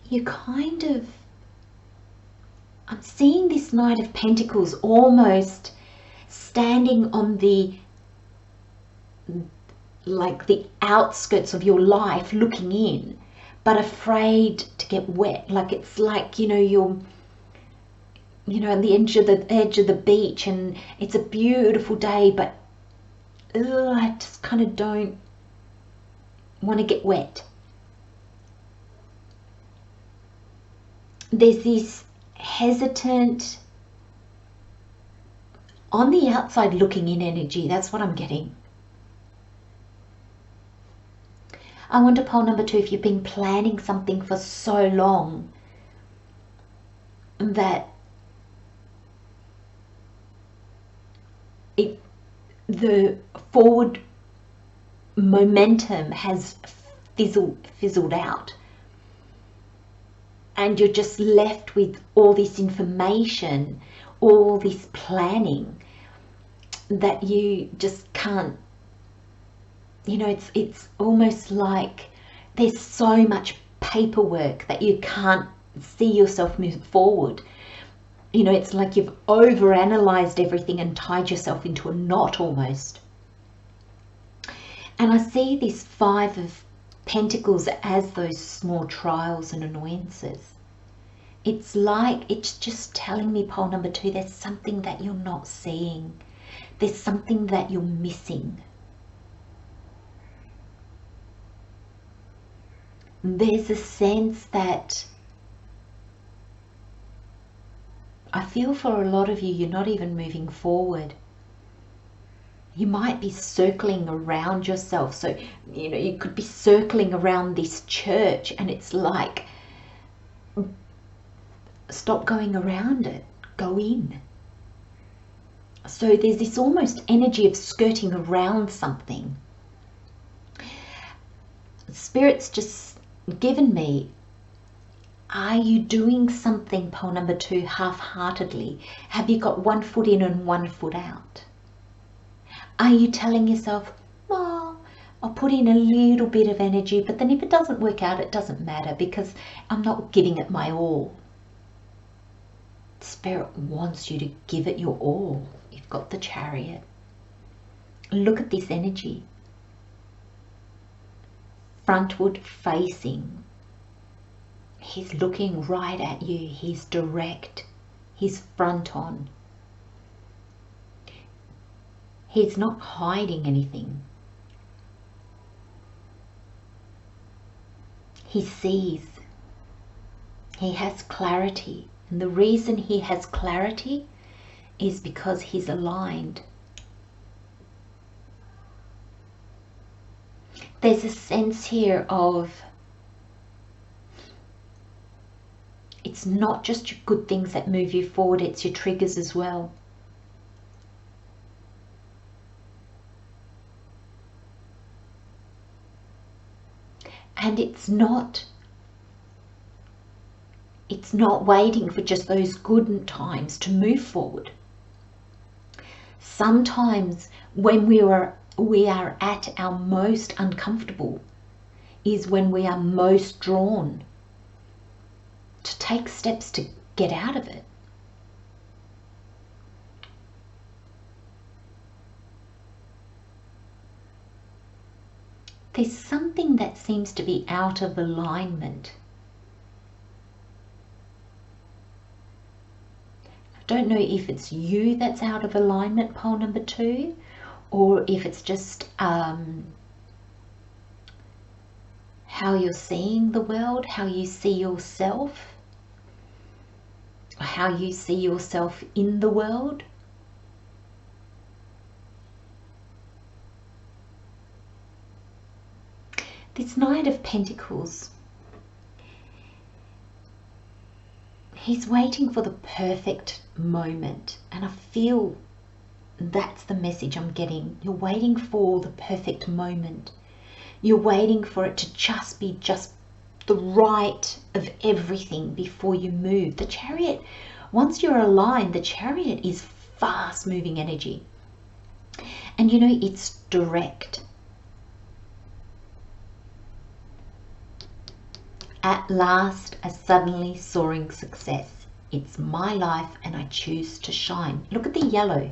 you kind of, I'm seeing this Knight of Pentacles almost standing on the outskirts of your life looking in, but afraid to get wet. Like it's like, you're on the edge of the beach and it's a beautiful day, but I just kind of don't want to get wet. There's this hesitant, on the outside looking in energy. That's what I'm getting. I wonder, pole number 2, if you've been planning something for so long that the forward momentum has fizzled out, and you're just left with all this information, all this planning that you just can't You know, it's almost like there's so much paperwork that you can't see yourself move forward. You know, it's like you've overanalyzed everything and tied yourself into a knot almost. And I see this Five of Pentacles as those small trials and annoyances. It's like, it's just telling me, pole number 2, there's something that you're not seeing. There's something that you're missing. There's a sense that I feel for a lot of you, you're not even moving forward. You might be circling around yourself. So, you know, you could be circling around this church and it's like, stop going around it, go in. So there's this almost energy of skirting around something. Spirit's just given me, are you doing something, pole number 2, half-heartedly? Have you got one foot in and one foot out? Are you telling yourself, oh, I'll put in a little bit of energy, but then if it doesn't work out, it doesn't matter because I'm not giving it my all. Spirit wants you to give it your all. You've got the Chariot. Look at this energy. Frontward facing. He's looking right at you. He's direct. He's front on. He's not hiding anything. He sees. He has clarity. And the reason he has clarity is because he's aligned. There's a sense here of, it's not just your good things that move you forward, it's your triggers as well. And it's not waiting for just those good times to move forward. Sometimes when we are at our most uncomfortable is when we are most drawn to take steps to get out of it. There's something that seems to be out of alignment. I don't know if it's you that's out of alignment, pole number 2, or if it's just how you're seeing the world, how you see yourself, how you see yourself in the world. This Knight of Pentacles, he's waiting for the perfect moment, and I feel that's the message I'm getting. You're waiting for the perfect moment. You're waiting for it to just be just the right of everything before you move. The Chariot, once you're aligned, the Chariot is fast moving energy. And you know, it's direct. At last, a suddenly soaring success. It's my life and I choose to shine. Look at the yellow.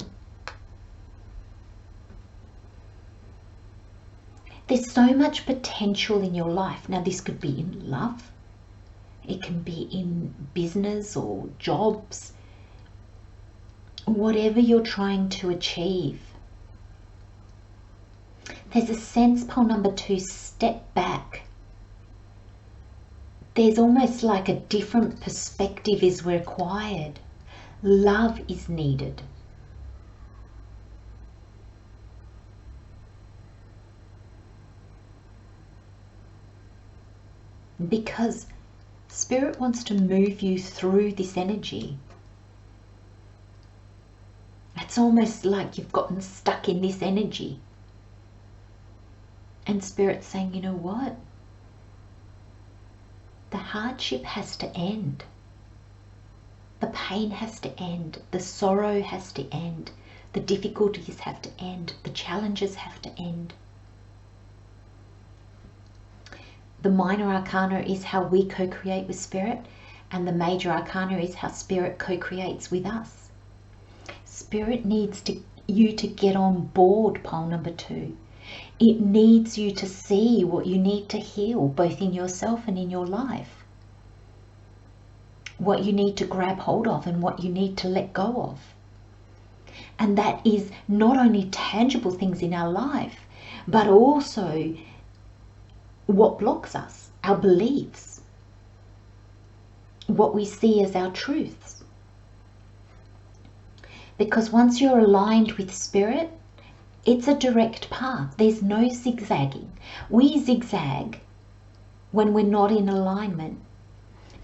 There's so much potential in your life. Now, this could be in love. It can be in business or jobs. Whatever you're trying to achieve. There's a sense, pole number 2, step back. There's almost like a different perspective is required. Love is needed. Because Spirit wants to move you through this energy. It's almost like you've gotten stuck in this energy. And Spirit's saying, you know what? The hardship has to end. The pain has to end. The sorrow has to end. The difficulties have to end. The challenges have to end. The minor arcana is how we co-create with spirit, and the major arcana is how spirit co-creates with us. Spirit needs you to get on board, pole number 2. It needs you to see what you need to heal, both in yourself and in your life. What you need to grab hold of and what you need to let go of. And that is not only tangible things in our life, but also what blocks us, our beliefs, what we see as our truths. Because once you're aligned with spirit, it's a direct path. There's no zigzagging. We zigzag when we're not in alignment,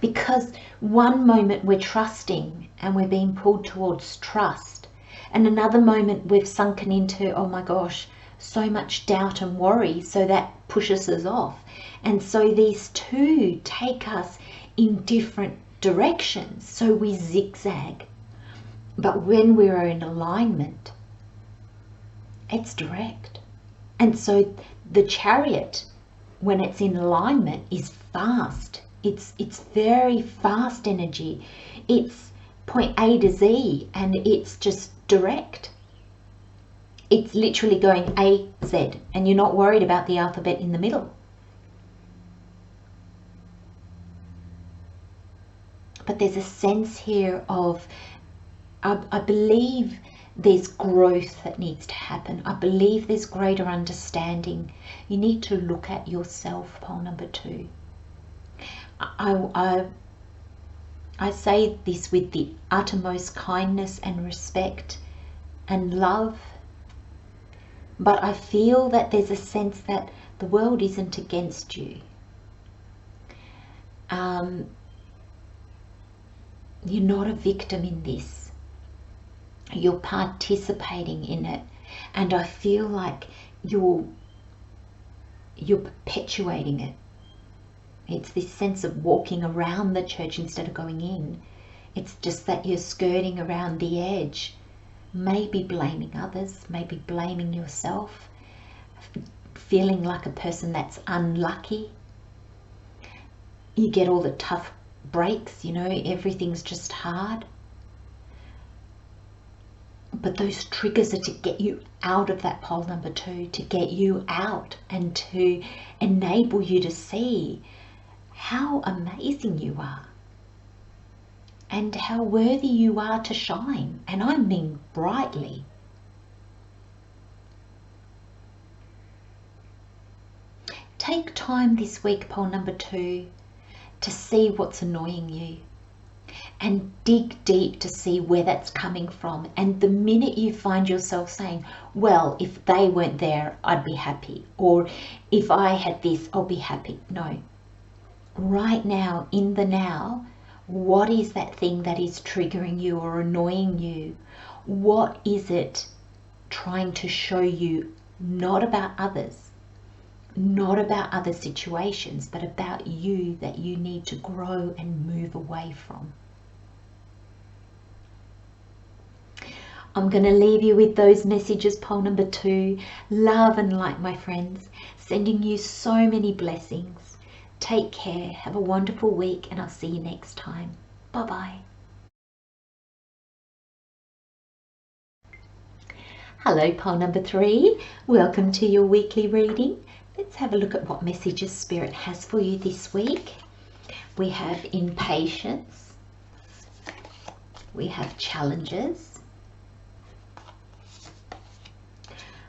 because one moment we're trusting and we're being pulled towards trust, and another moment we've sunken into, oh my gosh, so much doubt and worry, so that pushes us off. And so these two take us in different directions, so we zigzag. But when we're in alignment, it's direct. And so the chariot, when it's in alignment, is fast. It's very fast energy. It's point A to Z, and it's just direct. It's literally going A, Z, and you're not worried about the alphabet in the middle. But there's a sense here of, I believe there's growth that needs to happen. I believe there's greater understanding. You need to look at yourself, pole number 2. I say this with the uttermost kindness and respect and love, but I feel that there's a sense that the world isn't against you. You're not a victim in this. You're participating in it, and I feel like you're perpetuating it. It's this sense of walking around the church instead of going in. It's just that you're skirting around the edge, maybe blaming others, maybe blaming yourself, feeling like a person that's unlucky. You get all the tough breaks, you know, everything's just hard. But those triggers are to get you out of that pole number 2, to get you out and to enable you to see how amazing you are and how worthy you are to shine. And I mean brightly. Take time this week, pole number 2, to see what's annoying you and dig deep to see where that's coming from. And the minute you find yourself saying, well, if they weren't there, I'd be happy, or if I had this, I'll be happy. No. Right now, in the now, what is that thing that is triggering you or annoying you? What is it trying to show you, not about others, not about other situations, but about you, that you need to grow and move away from? I'm going to leave you with those messages, pole number 2. Love and light, my friends. Sending you so many blessings. Take care. Have a wonderful week, and I'll see you next time. Bye-bye. Hello, pole number 3. Welcome to your weekly reading. Let's have a look at what messages Spirit has for you this week. We have impatience. We have challenges.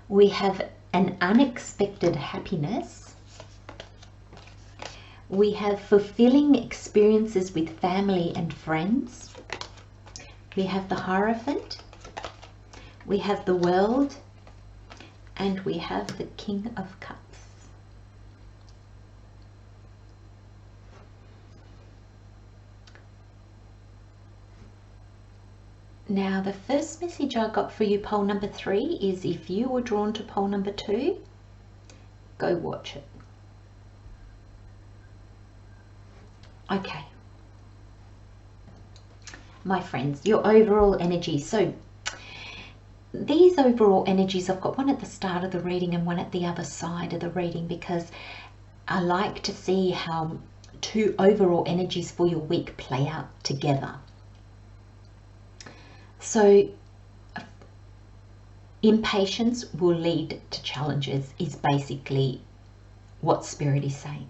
We have an unexpected happiness. We have fulfilling experiences with family and friends. We have the Hierophant. We have the World. And we have the King of Cups. Now, the first message I got for you, pole number 3, is if you were drawn to pole number 2, go watch it. Okay. My friends, your overall energy. So these overall energies, I've got one at the start of the reading and one at the other side of the reading, because I like to see how two overall energies for your week play out together. So impatience will lead to challenges is basically what Spirit is saying.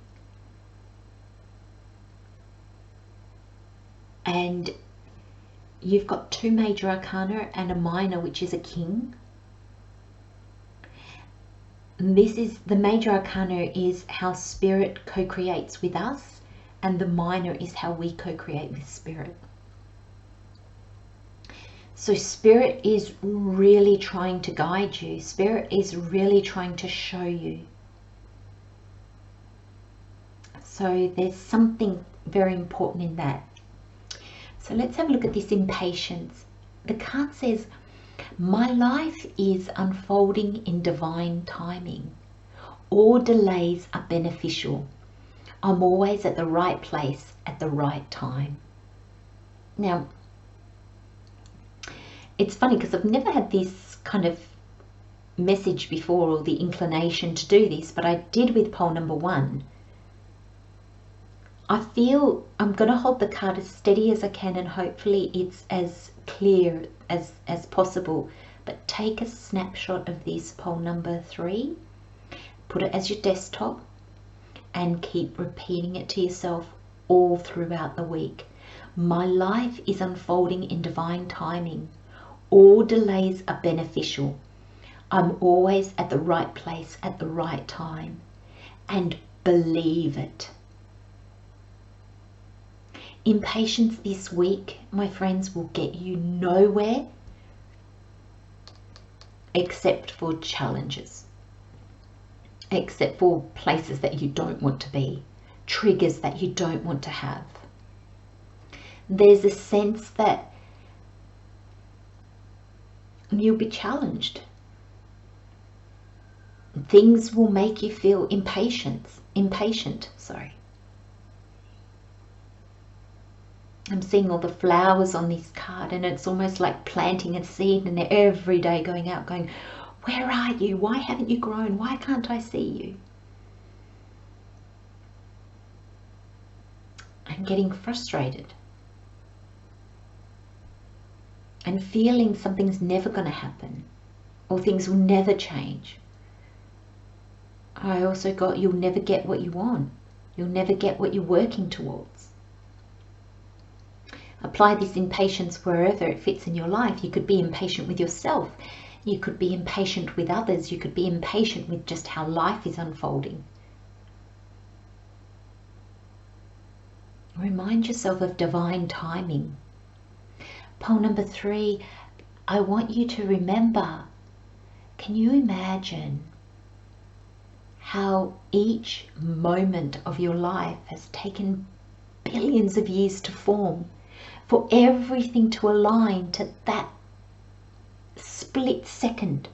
And you've got two major arcana and a minor, which is a king. This is the major arcana is how Spirit co-creates with us, and the minor is how we co-create with Spirit. So Spirit is really trying to guide you. Spirit is really trying to show you. So there's something very important in that. So let's have a look at this impatience. The card says, my life is unfolding in divine timing. All delays are beneficial. I'm always at the right place at the right time. Now, it's funny because I've never had this kind of message before, or the inclination to do this, but I did with pole number 1. I feel I'm going to hold the card as steady as I can, and hopefully it's as clear as possible. But take a snapshot of this pole number 3, put it as your desktop, and keep repeating it to yourself all throughout the week. My life is unfolding in divine timing. All delays are beneficial. I'm always at the right place at the right time. And believe it. Impatience this week, my friends, will get you nowhere except for challenges, except for places that you don't want to be, triggers that you don't want to have. There's a sense that you'll be challenged. Things will make you feel impatient. I'm seeing all the flowers on this card, and it's almost like planting a seed, and they're every day going out going, where are you? Why haven't you grown? Why can't I see you? And getting frustrated and feeling something's never going to happen, or things will never change. I also got, you'll never get what you want. You'll never get what you're working towards. Apply this impatience wherever it fits in your life. You could be impatient with yourself. You could be impatient with others. You could be impatient with just how life is unfolding. Remind yourself of divine timing. Pole number 3, I want you to remember, can you imagine how each moment of your life has taken billions of years to form, for everything to align to that split second?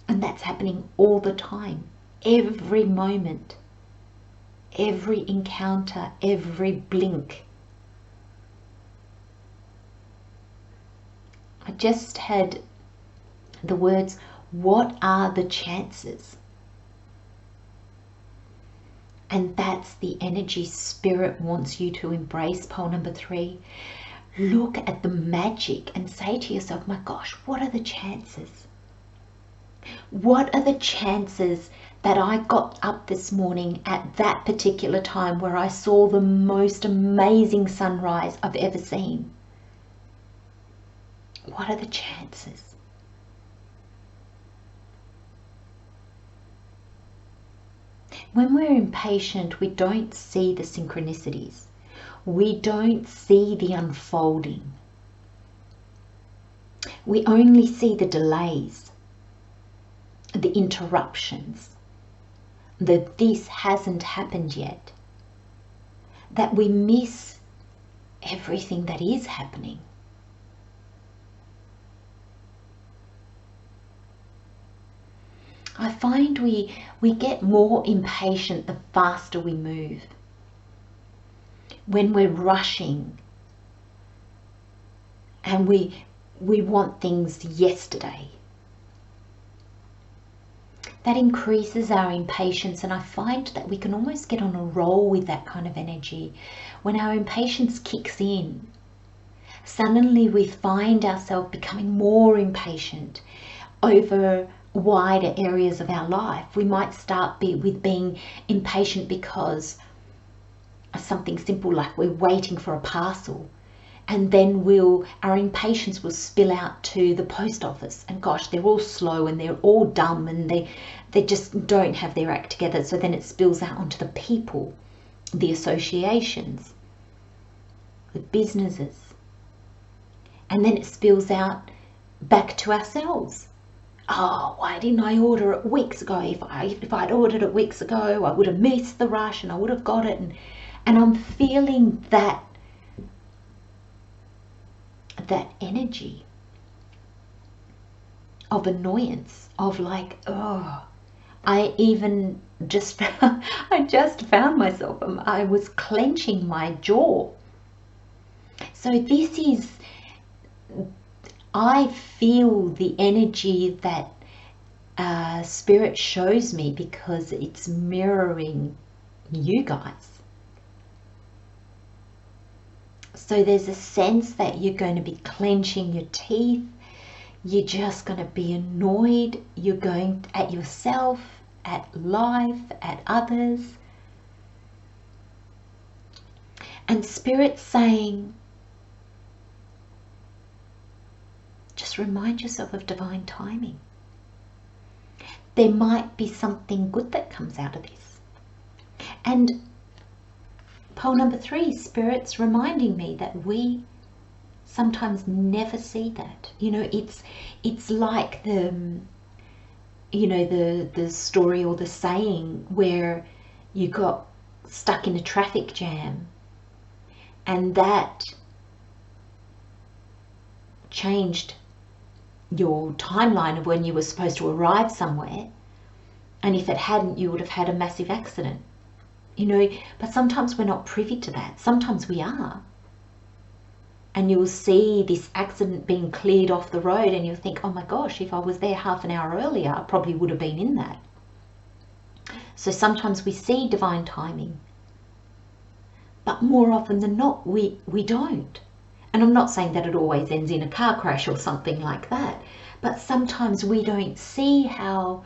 And that's happening all the time, every moment, every encounter, every blink. I just had the words, what are the chances? And that's the energy Spirit wants you to embrace, pole number 3. Look at the magic and say to yourself, my gosh, what are the chances? What are the chances that I got up this morning at that particular time where I saw the most amazing sunrise I've ever seen? What are the chances? When we're impatient, we don't see the synchronicities. We don't see the unfolding. We only see the delays, the interruptions, that this hasn't happened yet, that we miss everything that is happening. I find we get more impatient the faster we move. When we're rushing and we want things yesterday. that increases our impatience. And I find that we can almost get on a roll with that kind of energy. When our impatience kicks in, suddenly we find ourselves becoming more impatient over wider areas of our life. We might start with being impatient because of something simple, like we're waiting for a parcel, and then our impatience will spill out to the post office, and gosh, they're all slow and they're all dumb and they just don't have their act together. So then it spills out onto the people, the associations, the businesses, and then it spills out back to ourselves. Oh, why didn't I order it weeks ago? If I'd ordered it weeks ago, I would have missed the rush and I would have got it. And I'm feeling that energy of annoyance, of like, oh, I just found myself, I was clenching my jaw. So this is, I feel the energy that Spirit shows me, because it's mirroring you guys. So there's a sense that you're going to be clenching your teeth. You're just going to be annoyed. You're going at yourself, at life, at others. And Spirit's saying, just remind yourself of divine timing. There might be something good that comes out of this. And pole number 3, Spirit's reminding me that we sometimes never see that. You know, it's like the story or the saying where you got stuck in a traffic jam, and that changed your timeline of when you were supposed to arrive somewhere, and if it hadn't, you would have had a massive accident. You know, but sometimes we're not privy to that. Sometimes we are. And you'll see this accident being cleared off the road and you'll think, oh my gosh, if I was there half an hour earlier, I probably would have been in that. So sometimes we see divine timing. But more often than not, we don't. And I'm not saying that it always ends in a car crash or something like that. But sometimes we don't see how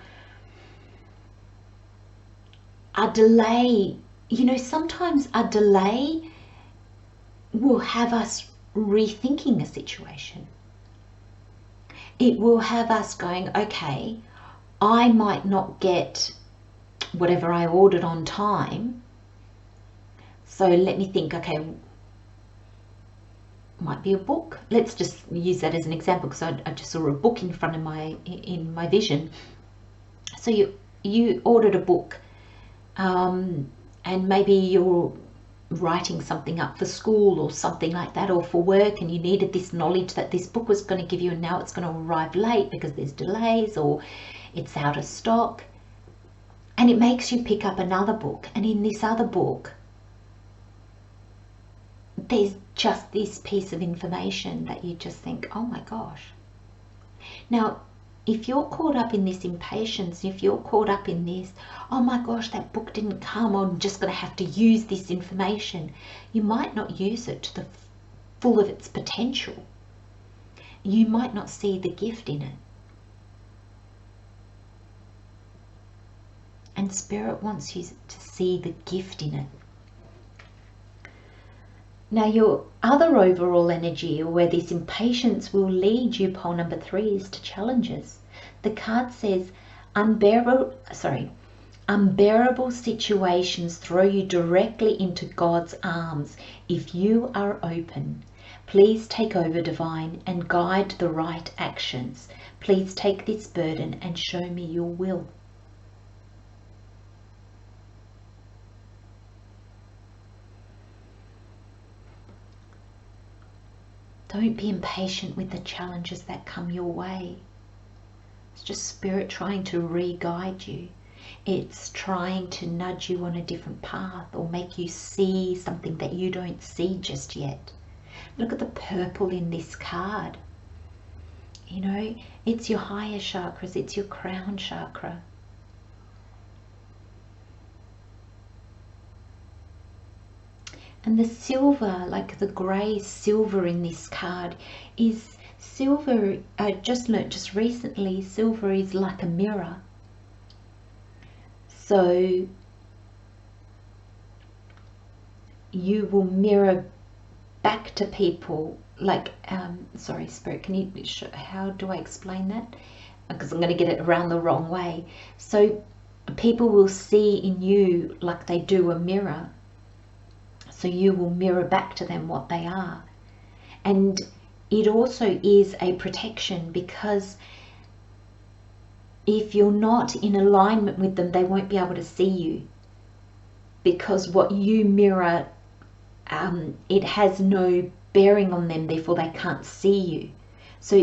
a delay, sometimes a delay will have us rethinking a situation. It will have us going, okay, I might not get whatever I ordered on time. So let me think, okay, might be a book. Let's just use that as an example, because I just saw a book in front of in my vision. So you ordered a book, and maybe you're writing something up for school or something like that, or for work, and you needed this knowledge that this book was going to give you, and now it's going to arrive late because there's delays or it's out of stock. And it makes you pick up another book, and in this other book there's just this piece of information that you just think, oh my gosh. Now if you're caught up in this impatience, if you're caught up in this, oh my gosh, that book didn't come, I'm just going to have to use this information, you might not use it to the full of its potential. You might not see the gift in it. And Spirit wants you to see the gift in it. Now your other overall energy, or where this impatience will lead you, pole number 3, is to challenges. The card says unbearable situations throw you directly into God's arms if you are open. Please take over, divine, and guide the right actions. Please take this burden and show me your will. Don't be impatient with the challenges that come your way. It's just Spirit trying to re-guide you. It's trying to nudge you on a different path, or make you see something that you don't see just yet. Look at the purple in this card. You know, it's your higher chakras, it's your crown chakra. And the silver, like the grey silver in this card, is silver. I just learnt just recently, silver is like a mirror. So you will mirror back to people, like, sorry, Spirit, can you, how do I explain that? Because I'm going to get it around the wrong way. So people will see in you like they do a mirror. So you will mirror back to them what they are. And it also is a protection, because if you're not in alignment with them, they won't be able to see you, because what you mirror, it has no bearing on them, therefore they can't see you. So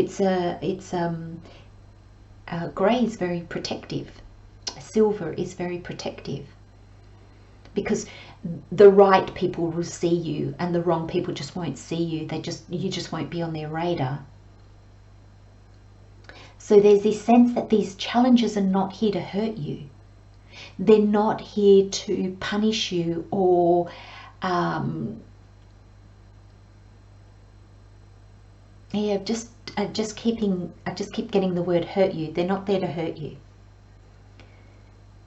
grey is very protective. Silver is very protective, because the right people will see you and the wrong people just won't see you. You just won't be on their radar. So there's this sense that these challenges are not here to hurt you. They're not here to punish you or I just keep getting the word hurt you. They're not there to hurt you.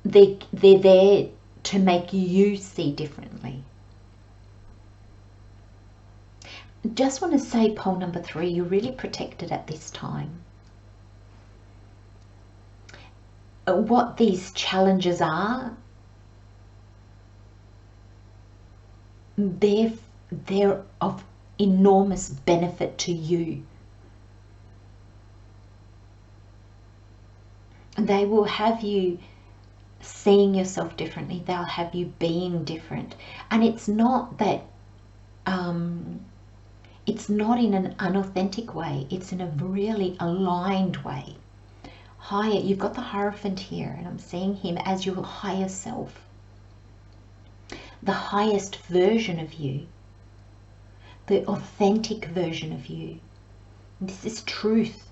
They're there to make you see differently. Just want to say, pole number 3, you're really protected at this time. What these challenges are, they're of enormous benefit to you. They will have you seeing yourself differently. They'll have you being different. And it's not that, it's not in an unauthentic way. It's in a really aligned way. Higher, you've got the Hierophant here, and I'm seeing him as your higher self. The highest version of you. The authentic version of you. This is truth.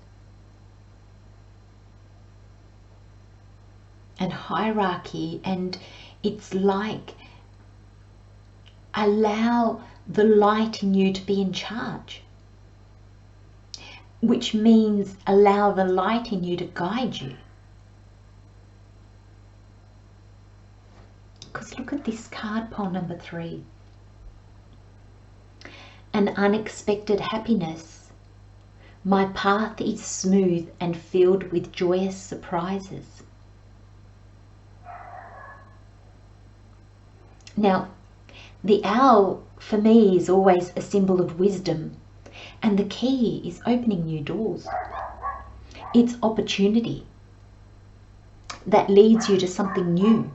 And hierarchy, and it's like, allow the light in you to be in charge, which means allow the light in you to guide you. Because look at this card, pole number 3. An unexpected happiness. My path is smooth and filled with joyous surprises. Now, the owl for me is always a symbol of wisdom, and the key is opening new doors. It's opportunity that leads you to something new.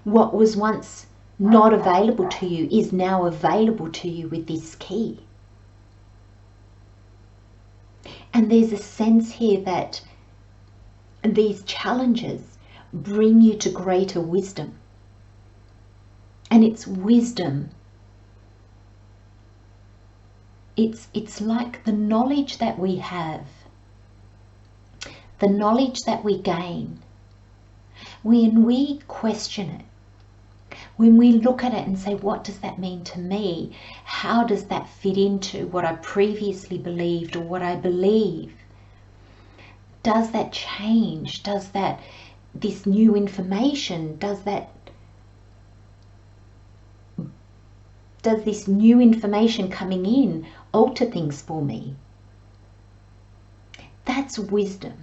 What was once not available to you is now available to you with this key. And there's a sense here that these challenges bring you to greater wisdom. And it's wisdom. It's like the knowledge that we have, the knowledge that we gain, when we question it, when we look at it and say, what does that mean to me? How does that fit into what I previously believed or what I believe? Does that change? Does this new information, does this new information coming in alter things for me? That's wisdom.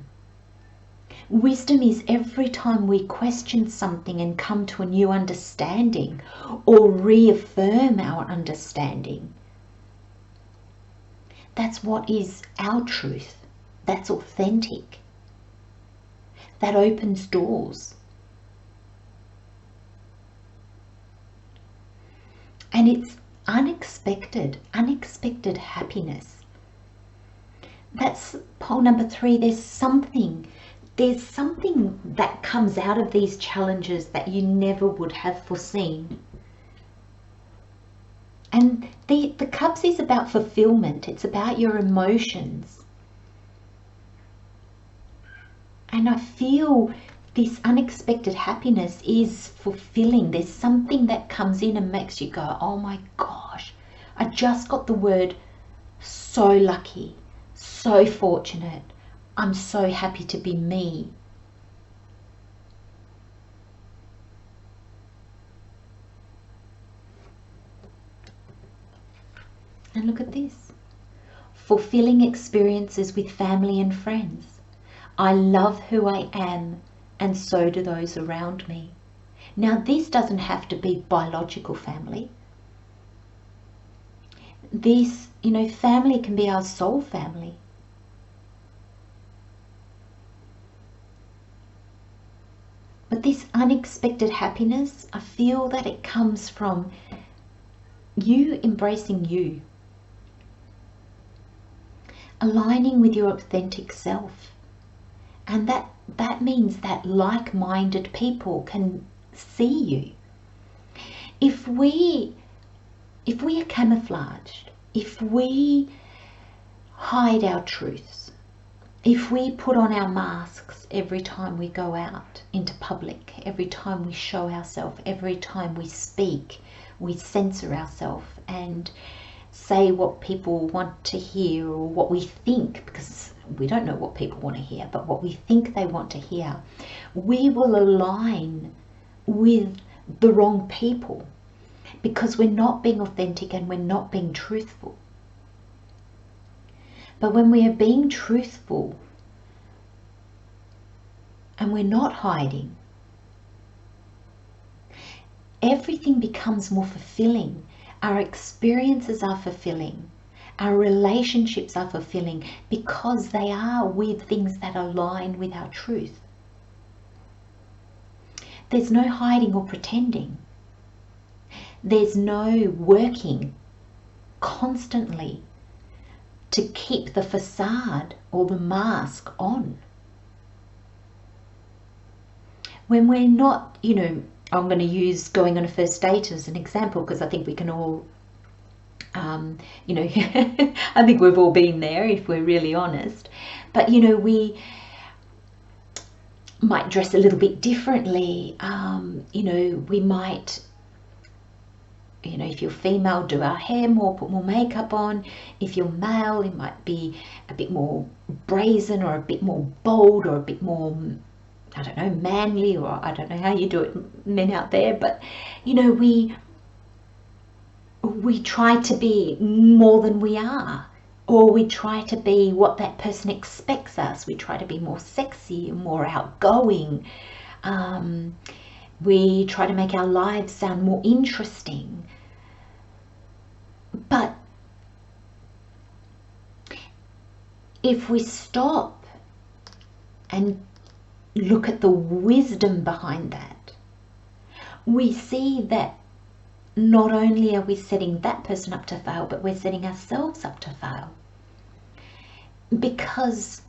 Wisdom is every time we question something and come to a new understanding or reaffirm our understanding. That's what is our truth. That's authentic. That opens doors. And it's unexpected happiness. That's pole number 3. There's something that comes out of these challenges that you never would have foreseen. And the Cups is about fulfillment. It's about your emotions. And I feel this unexpected happiness is fulfilling. There's something that comes in and makes you go, oh my gosh, I just got the word so lucky, so fortunate. I'm so happy to be me. And look at this. Fulfilling experiences with family and friends. I love who I am, and so do those around me. Now, this doesn't have to be biological family. This, family can be our soul family. But this unexpected happiness, I feel that it comes from you embracing you, aligning with your authentic self. And that means that like-minded people can see you. If we are camouflaged, if we hide our truths, if we put on our masks every time we go out into public, every time we show ourselves, every time we speak, we censor ourselves and say what people want to hear or what we think, because we don't know what people want to hear, but what we think they want to hear, we will align with the wrong people because we're not being authentic and we're not being truthful. But when we are being truthful and we're not hiding, everything becomes more fulfilling. Our experiences are fulfilling. Our relationships are fulfilling because they are with things that align with our truth. There's no hiding or pretending. There's no working constantly to keep the facade or the mask on. When we're not, I'm going to use going on a first date as an example because I think we can all, I think we've all been there if we're really honest. But, we might dress a little bit differently. We might, if you're female, do our hair more, put more makeup on. If you're male, it might be a bit more brazen or a bit more bold or a bit more, I don't know, manly, or I don't know how you do it, men out there, but we try to be more than we are, or we try to be what that person expects us. We try to be more sexy, more outgoing. We try to make our lives sound more interesting. But if we stop and look at the wisdom behind that, we see that not only are we setting that person up to fail, but we're setting ourselves up to fail. Because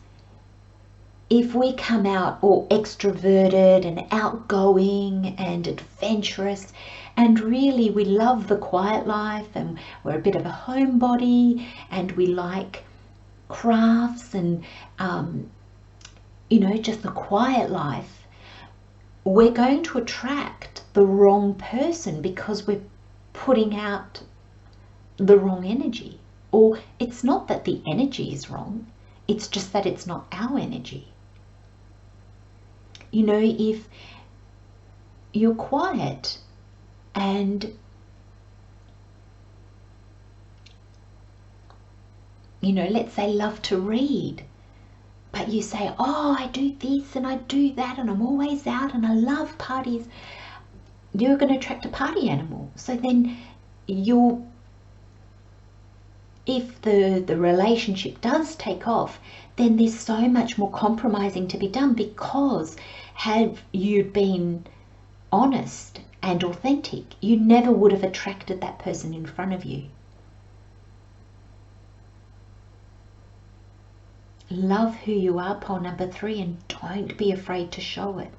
if we come out all extroverted and outgoing and adventurous, and really we love the quiet life and we're a bit of a homebody and we like crafts and just the quiet life, we're going to attract the wrong person because we're putting out the wrong energy. Or it's not that the energy is wrong, it's just that it's not our energy. If you're quiet and let's say love to read, but you say, oh, I do this and I do that and I'm always out and I love parties, you're going to attract a party animal. So then if the relationship does take off, then there's so much more compromising to be done, because had you been honest and authentic, you never would have attracted that person in front of you. Love who you are, pole number 3, and don't be afraid to show it.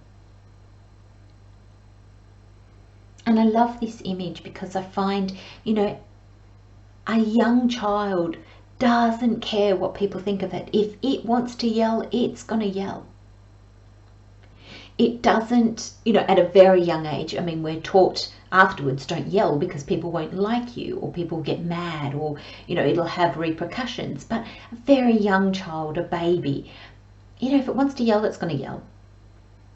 And I love this image because I find, a young child doesn't care what people think of it. If it wants to yell, it's going to yell. It doesn't, at a very young age, I mean, we're taught afterwards, don't yell because people won't like you, or people get mad, or, it'll have repercussions. But a very young child, a baby, if it wants to yell, it's going to yell.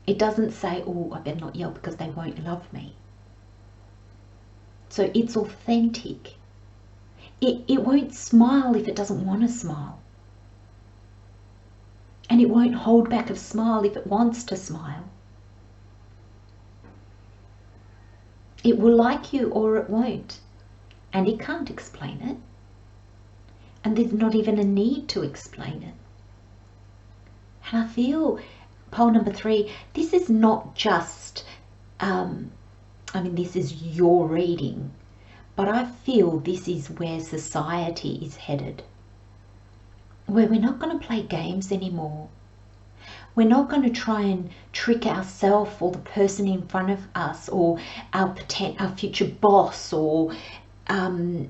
It doesn't say, oh, I better not yell because they won't love me. So it's authentic. It won't smile if it doesn't want to smile. And it won't hold back a smile if it wants to smile. It will like you or it won't. And it can't explain it. And there's not even a need to explain it. And I feel, pole number 3, this is not just, this is your reading, but I feel this is where society is headed. Where we're not going to play games anymore. We're not going to try and trick ourselves or the person in front of us, or our future boss, or our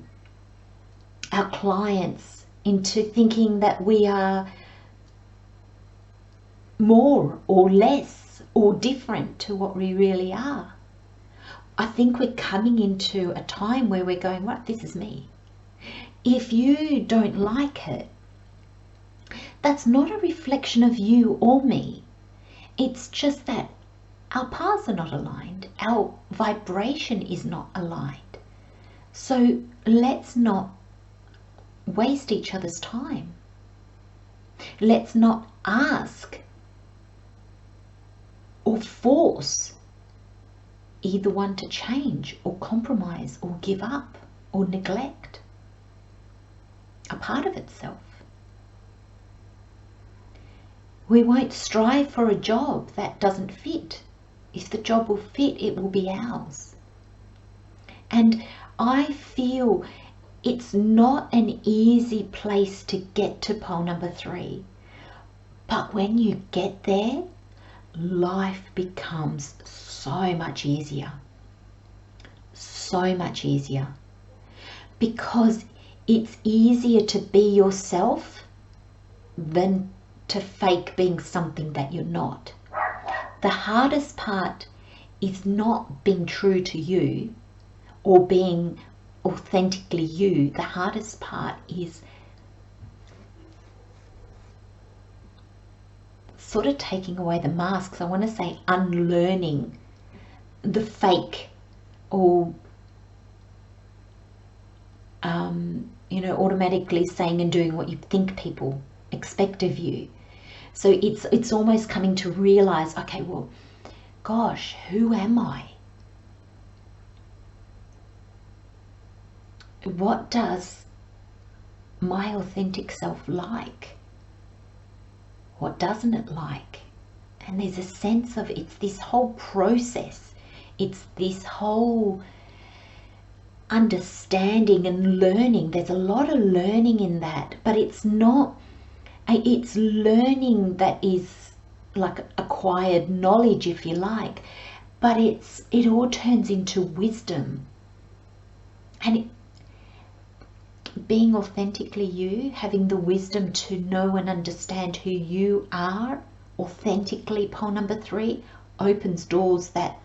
clients, into thinking that we are more or less or different to what we really are. I think we're coming into a time where we're going, right, this is me. If you don't like it, that's not a reflection of you or me. It's just that our paths are not aligned. Our vibration is not aligned. So let's not waste each other's time. Let's not ask or force either one to change or compromise or give up or neglect a part of itself. We won't strive for a job that doesn't fit. If the job will fit, it will be ours. And I feel it's not an easy place to get to pole number 3. But when you get there, life becomes so much easier. So much easier. Because it's easier to be yourself than to fake being something that you're not. The hardest part is not being true to you or being authentically you. The hardest part is sort of taking away the masks. I want to say unlearning the fake or automatically saying and doing what you think people expect of you. So it's almost coming to realize, okay, well, gosh, who am I? What does my authentic self like? What doesn't it like? And there's a sense of, it's this whole process. It's this whole understanding and learning. There's a lot of learning in that, but it's not, it's learning that is like acquired knowledge, if you like, but it all turns into wisdom. And being authentically you, having the wisdom to know and understand who you are authentically, pole number 3, opens doors that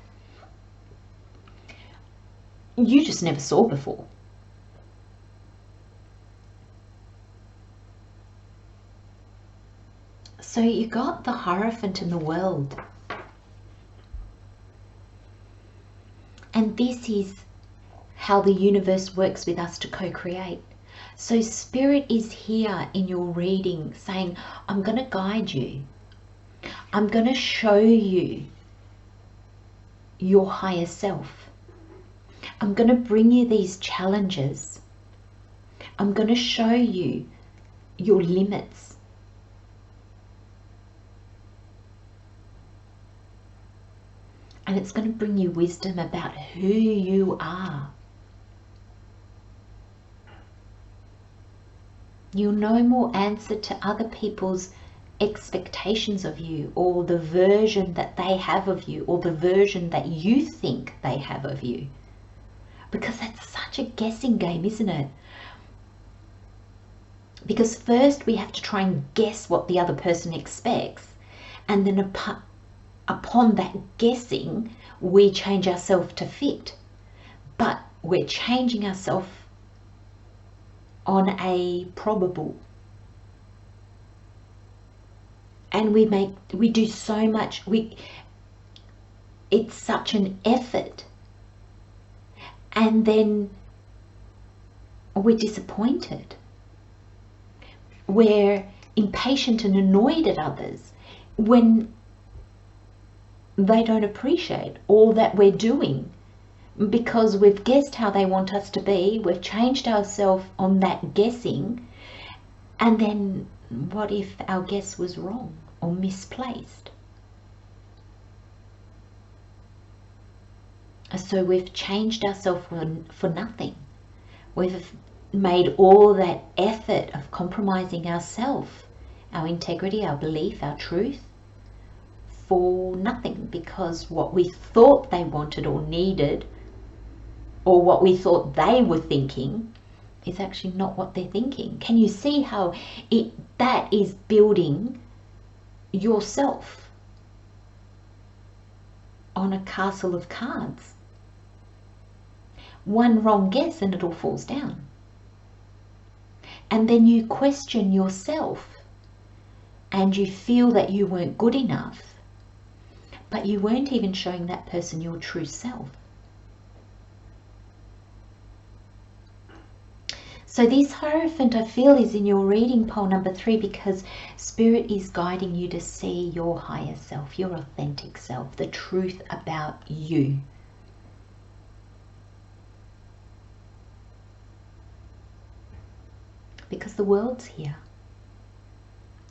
you just never saw before. So you got the Hierophant in the world. And this is how the universe works with us to co-create. So Spirit is here in your reading saying, I'm going to guide you. I'm going to show you your higher self. I'm going to bring you these challenges. I'm going to show you your limits. And it's going to bring you wisdom about who you are. You'll no more answer to other people's expectations of you, or the version that they have of you, or the version that you think they have of you. Because that's such a guessing game, isn't it? Because first we have to try and guess what the other person expects, and then upon that guessing, we change ourselves to fit. But we're changing ourselves on a probable. And we do so much, it's such an effort. And then we're disappointed. We're impatient and annoyed at others when they don't appreciate all that we're doing, because we've guessed how they want us to be, we've changed ourselves on that guessing, and then what if our guess was wrong or misplaced? So we've changed ourselves for nothing. We've made all that effort of compromising ourselves, our integrity, our belief, our truth, for nothing, because what we thought they wanted or needed, or what we thought they were thinking, is actually not what they're thinking. Can you see how that is building yourself on a castle of cards? One wrong guess and it all falls down. And then you question yourself and you feel that you weren't good enough, but you weren't even showing that person your true self. So this Hierophant, I feel, is in your reading pole number 3, because Spirit is guiding you to see your higher self, your authentic self, the truth about you. Because the world's here.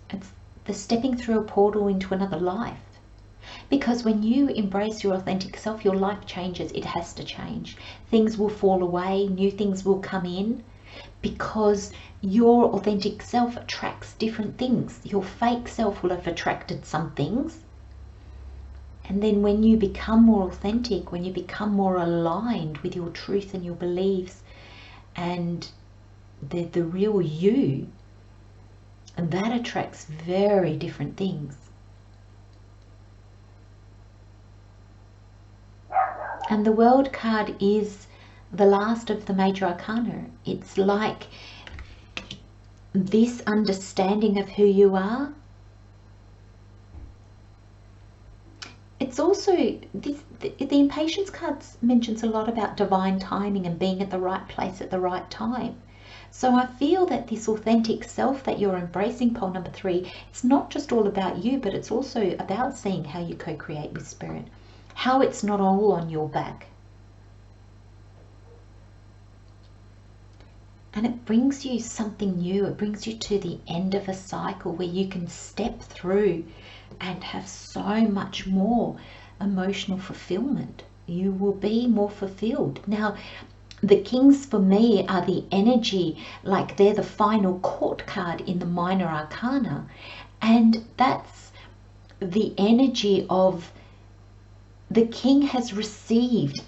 It's the stepping through a portal into another life. Because when you embrace your authentic self, your life changes. It has to change. Things will fall away, new things will come in, because your authentic self attracts different things. Your fake self will have attracted some things. And then when you become more authentic, when you become more aligned with your truth and your beliefs and the real you, and that attracts very different things. And the World card is the last of the major arcana. It's like this understanding of who you are. It's also the impatience cards mentions a lot about divine timing and being at the right place at the right time. So I feel that this authentic self that you're embracing, pole number 3, it's not just all about you, but it's also about seeing how you co-create with Spirit, how it's not all on your back. And it brings you something new. It brings you to the end of a cycle where you can step through and have so much more emotional fulfillment. You will be more fulfilled. Now, the kings for me are the energy, like they're the final court card in the minor arcana. And that's the energy of the king has received,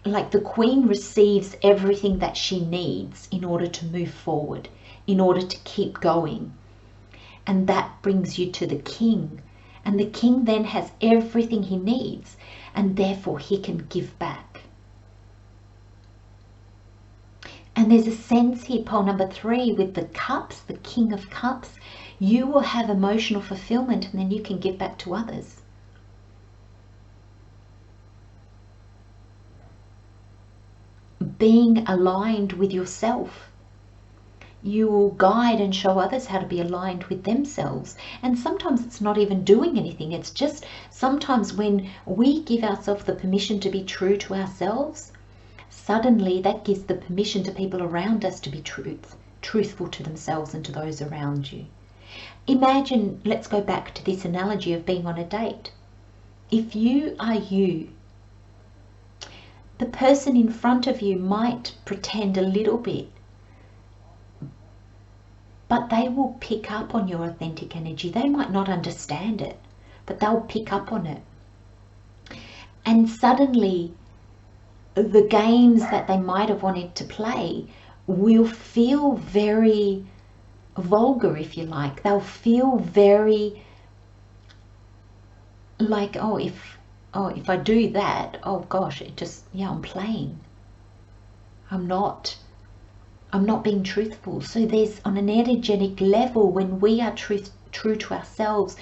like the queen receives everything that she needs in order to move forward, in order to keep going. And that brings you to the king. And the king then has everything he needs, and therefore he can give back. And there's a sense here, pole number 3, with the cups, the King of Cups. You will have emotional fulfillment, and then you can give back to others. Being aligned with yourself. You will guide and show others how to be aligned with themselves. And sometimes it's not even doing anything. It's just sometimes when we give ourselves the permission to be true to ourselves, suddenly that gives the permission to people around us to be truthful to themselves and to those around you. Imagine, let's go back to this analogy of being on a date. If you are you, the person in front of you might pretend a little bit, but they will pick up on your authentic energy. They might not understand it, but they'll pick up on it. And suddenly, the games that they might have wanted to play will feel very vulgar, if you like. They'll feel very like, oh, if I do that, oh gosh, it just, yeah, I'm playing. I'm not being truthful. So there's, on an energetic level, when we are true to ourselves,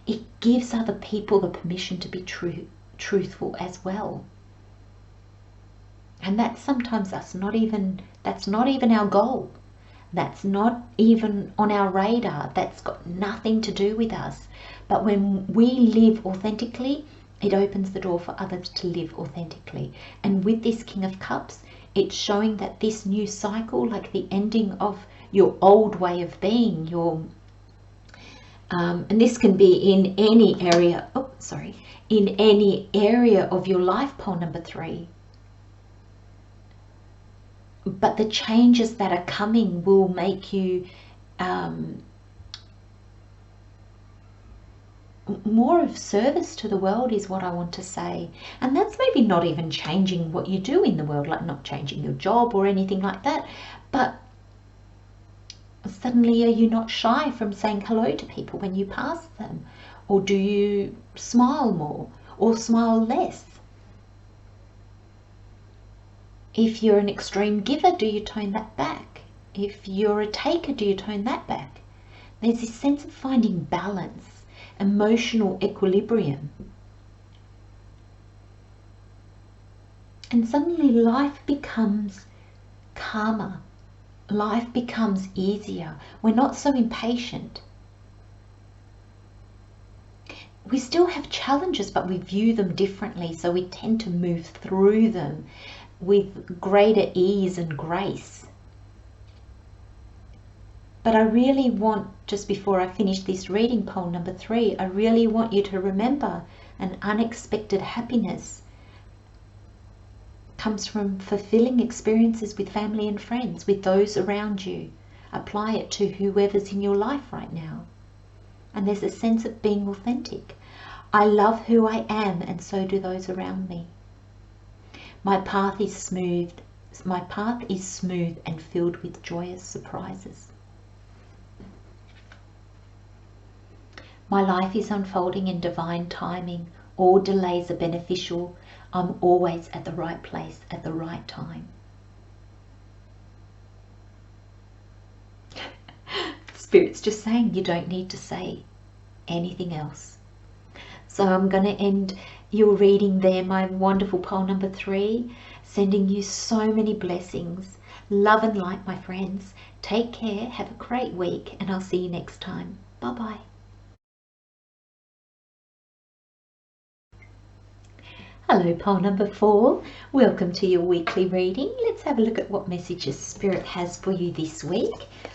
it gives other people the permission to be truthful as well. And that's sometimes that's not even our goal. That's not even on our radar. That's got nothing to do with us. But when we live authentically, it opens the door for others to live authentically. And with this King of Cups, it's showing that this new cycle, like the ending of your old way of being, and this can be in any area, in any area of your life, pole number 3. But the changes that are coming will make you more of service to the world, is what I want to say. And that's maybe not even changing what you do in the world, like not changing your job or anything like that, but suddenly are you not shy from saying hello to people when you pass them? Or do you smile more or smile less? If you're an extreme giver, do you tone that back? If you're a taker, do you tone that back? There's this sense of finding balance, emotional equilibrium. And suddenly life becomes calmer. Life becomes easier. We're not so impatient. We still have challenges, but we view them differently, so we tend to move through them with greater ease and grace. But I really want, just before I finish this reading, pole number 3, I really want you to remember an unexpected happiness comes from fulfilling experiences with family and friends, with those around you. Apply it to whoever's in your life right now. And there's a sense of being authentic. I love who I am, and so do those around me. My path is smooth. My path is smooth and filled with joyous surprises. My life is unfolding in divine timing. All delays are beneficial. I'm always at the right place at the right time. Spirit's just saying you don't need to say anything else. So I'm going to end your reading there, my wonderful pole number 3, sending you so many blessings. Love and light, my friends. Take care, have a great week, and I'll see you next time. Bye-bye. Hello, pole number 4. Welcome to your weekly reading. Let's have a look at what messages Spirit has for you this week.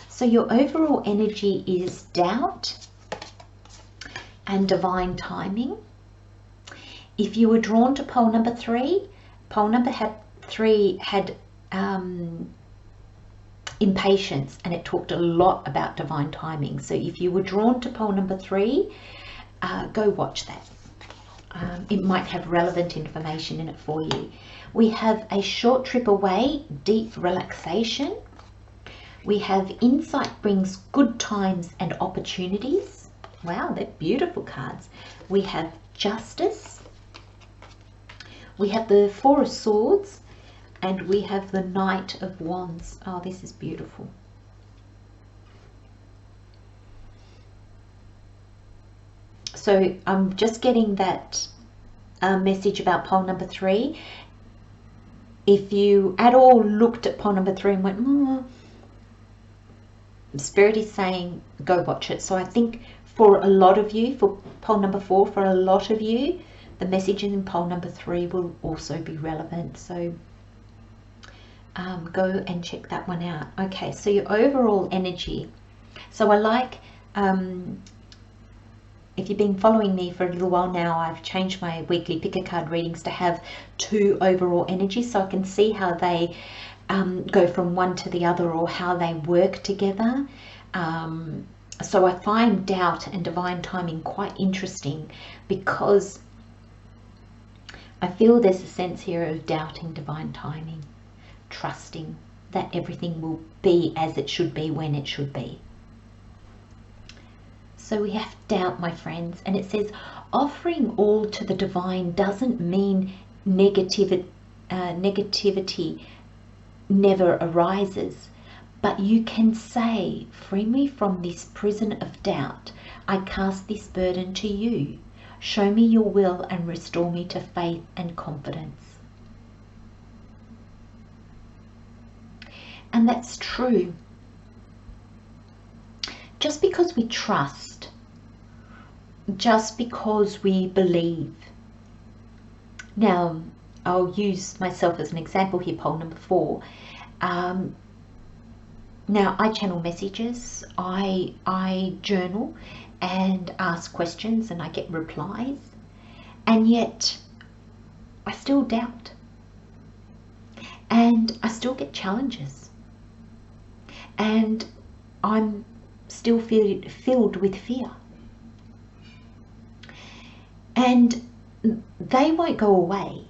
So your overall energy is doubt and divine timing. If you were drawn to pole number 3, pole number 3 had impatience, and it talked a lot about divine timing. So if you were drawn to pole number 3, go watch that. It might have relevant information in it for you. We have a short trip away, deep relaxation. We have insight brings good times and opportunities. Wow, they're beautiful cards. We have justice. We have the 4 of Swords, and we have the Knight of Wands. Oh, this is beautiful. So I'm just getting that message about pole number 3. If you at all looked at pole number 3 and went, Spirit is saying go watch it. So I think for a lot of you, for pole number 4, for a lot of you, the message in pole number 3 will also be relevant. So go and check that one out. Okay, so your overall energy. So I like, if you've been following me for a little while now, I've changed my weekly pick a card readings to have 2 overall energies, so I can see how they go from one to the other, or how they work together. So I find doubt and divine timing quite interesting, because I feel there's a sense here of doubting divine timing, trusting that everything will be as it should be when it should be. So we have doubt, my friends, and it says offering all to the divine doesn't mean negativity never arises, but you can say, free me from this prison of doubt. I cast this burden to you. Show me your will and restore me to faith and confidence. And that's true. Just because we trust, just because we believe. Now, I'll use myself as an example here, poll number 4. Now, I channel messages, I journal and ask questions, and I get replies, and yet I still doubt, and I still get challenges, and I'm still filled with fear, and they won't go away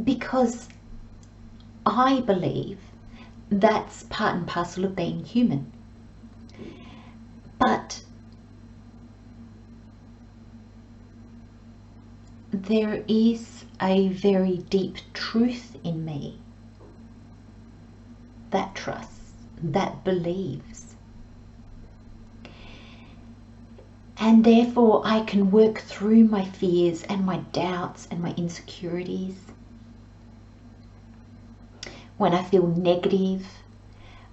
because I believe that's part and parcel of being human. But there is a very deep truth in me that trusts, that believes. And therefore I can work through my fears and my doubts and my insecurities. When I feel negative,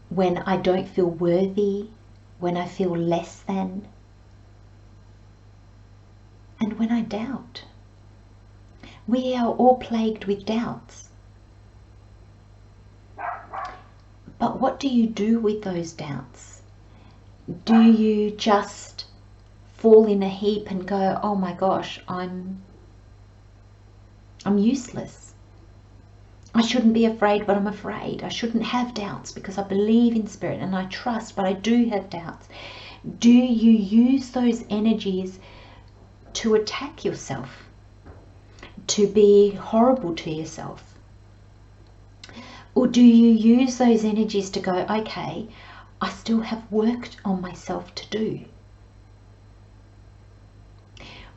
when I don't feel worthy, when I feel less than, and when I doubt. We are all plagued with doubts. But what do you do with those doubts? Do you just fall in a heap and go, oh my gosh, I'm useless. I shouldn't be afraid, but I'm afraid. I shouldn't have doubts because I believe in spirit and I trust, but I do have doubts. Do you use those energies to attack yourself, to be horrible to yourself? Or do you use those energies to go, okay, I still have work on myself to do?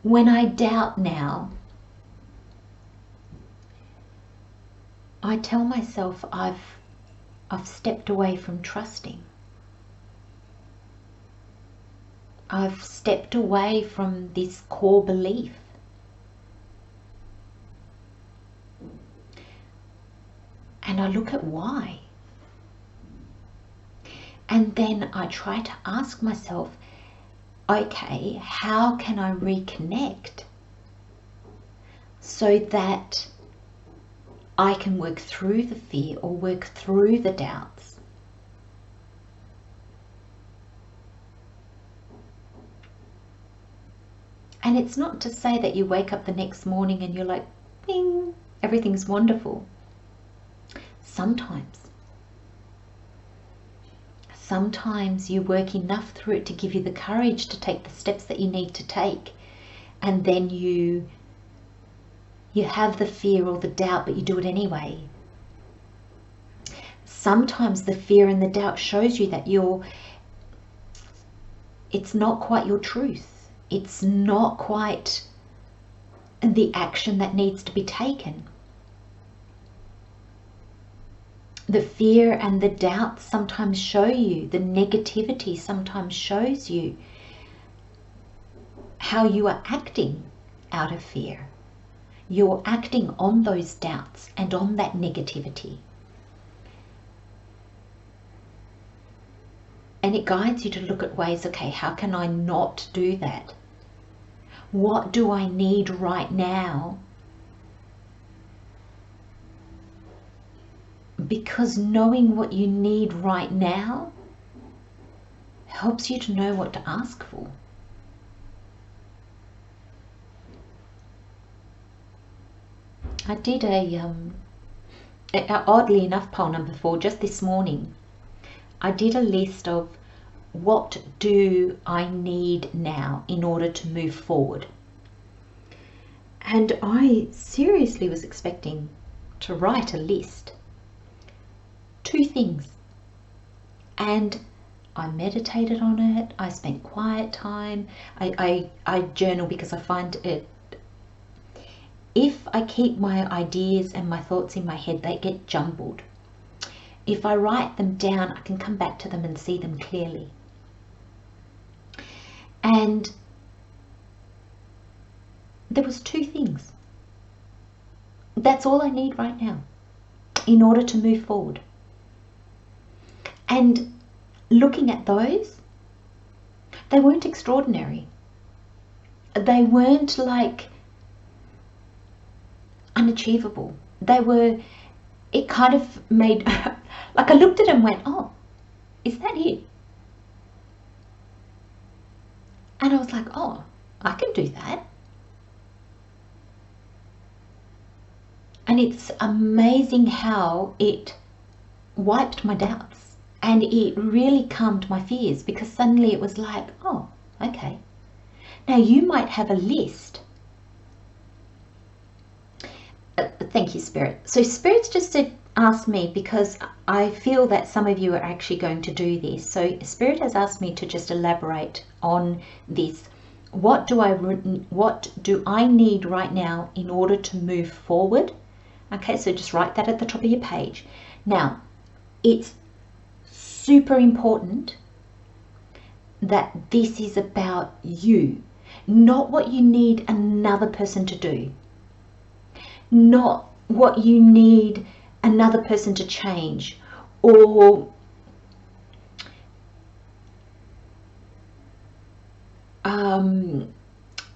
When I doubt now, I tell myself I've stepped away from trusting. I've stepped away from this core belief. And I look at why. And then I try to ask myself, okay, how can I reconnect so that I can work through the fear or work through the doubts? And it's not to say that you wake up the next morning and you're like, bing, everything's wonderful. Sometimes you work enough through it to give you the courage to take the steps that you need to take. And then you have the fear or the doubt, but you do it anyway. Sometimes the fear and the doubt shows you that it's not quite your truth. It's not quite the action that needs to be taken. The fear and the doubt sometimes show you, the negativity sometimes shows you how you are acting out of fear. You're acting on those doubts and on that negativity. And it guides you to look at ways, okay, how can I not do that? What do I need right now? Because knowing what you need right now helps you to know what to ask for. I did oddly enough, poll number 4, just this morning, I did a list of what do I need now in order to move forward. And I seriously was expecting to write a list. 2 things. And I meditated on it. I spent quiet time. I journal because I find it, if I keep my ideas and my thoughts in my head, they get jumbled. If I write them down, I can come back to them and see them clearly. And there was 2 things. That's all I need right now in order to move forward. And looking at those, they weren't extraordinary. They weren't like unachievable. They were, it kind of made, like I looked at it and went, oh, is that it? And I was like, oh, I can do that. And it's amazing how it wiped my doubts and it really calmed my fears, because suddenly it was like, oh, okay. Now you might have a list. Thank you, Spirit. So Spirit's just asked me, because I feel that some of you are actually going to do this. So Spirit has asked me to just elaborate on this. What do I need right now in order to move forward? Okay, so just write that at the top of your page. Now, it's super important that this is about you, not what you need another person to do, not what you need another person to change, or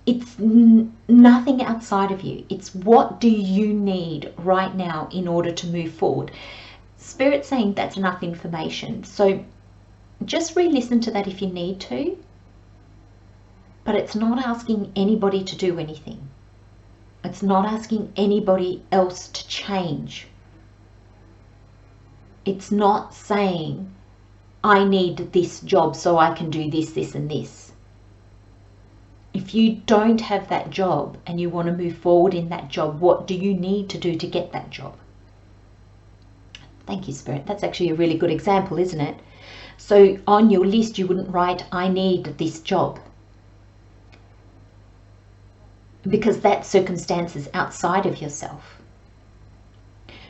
it's nothing outside of you. It's what do you need right now in order to move forward. Spirit's saying that's enough information. So just re-listen to that if you need to. But it's not asking anybody to do anything. It's not asking anybody else to change. It's not saying, I need this job so I can do this, this, and this. If you don't have that job and you want to move forward in that job, what do you need to do to get that job? Thank you, Spirit. That's actually a really good example, isn't it? So on your list, you wouldn't write, I need this job, because that circumstance is outside of yourself.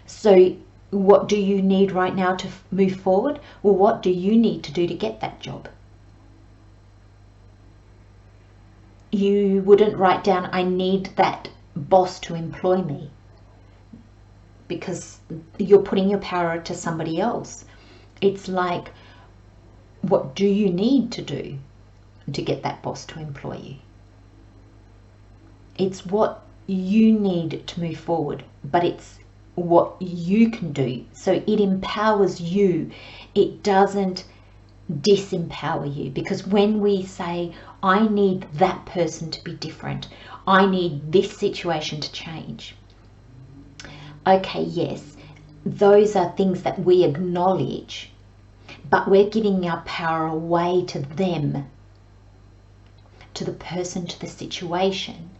So what do you need right now to move forward? Well, what do you need to do to get that job? You wouldn't write down, I need that boss to employ me, because you're putting your power to somebody else. It's like, what do you need to do to get that boss to employ you? It's what you need to move forward, but it's what you can do. So it empowers you. It doesn't disempower you, because when we say, I need that person to be different, I need this situation to change. Okay, yes, those are things that we acknowledge, but we're giving our power away to them, to the person, to the situation.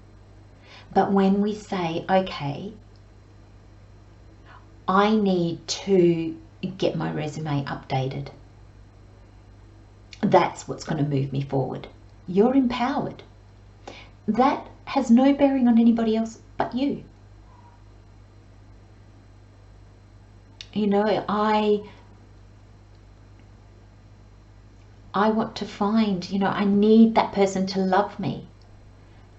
But when we say, okay, I need to get my resume updated, that's what's going to move me forward. You're empowered. That has no bearing on anybody else but you. You know, I want to find, you know, I need that person to love me.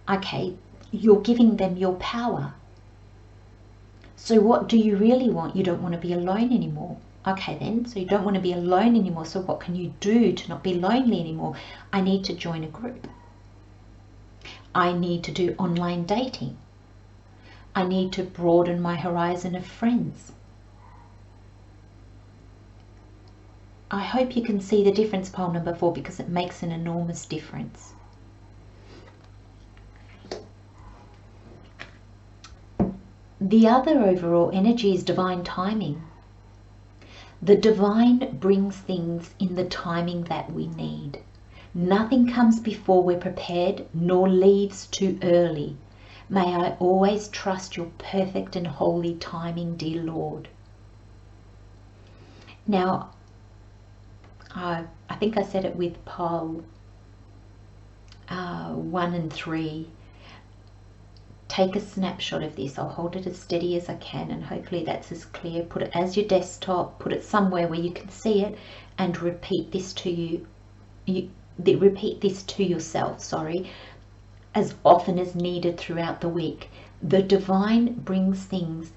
Okay, you're giving them your power. So what do you really want? You don't want to be alone anymore. Okay then, so you don't want to be alone anymore. So what can you do to not be lonely anymore? I need to join a group. I need to do online dating. I need to broaden my horizon of friends. I hope you can see the difference, pole number 4, because it makes an enormous difference. The other overall energy is divine timing. The divine brings things in the timing that we need. Nothing comes before we're prepared, nor leaves too early. May I always trust your perfect and holy timing, dear Lord. Now, I think I said it with pole 1 and 3. Take a snapshot of this. I'll hold it as steady as I can, and hopefully that's as clear. Put it as your desktop, put it somewhere where you can see it, and repeat this to repeat this to yourself, sorry, as often as needed throughout the week. The divine brings things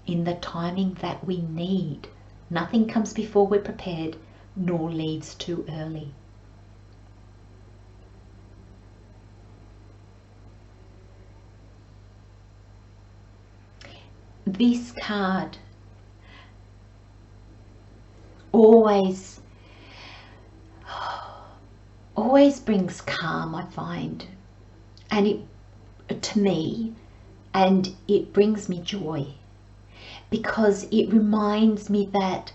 in the timing that we need. Nothing comes before we're prepared, nor leaves too early. This card always brings calm, I find, and it to me, and it brings me joy, because it reminds me that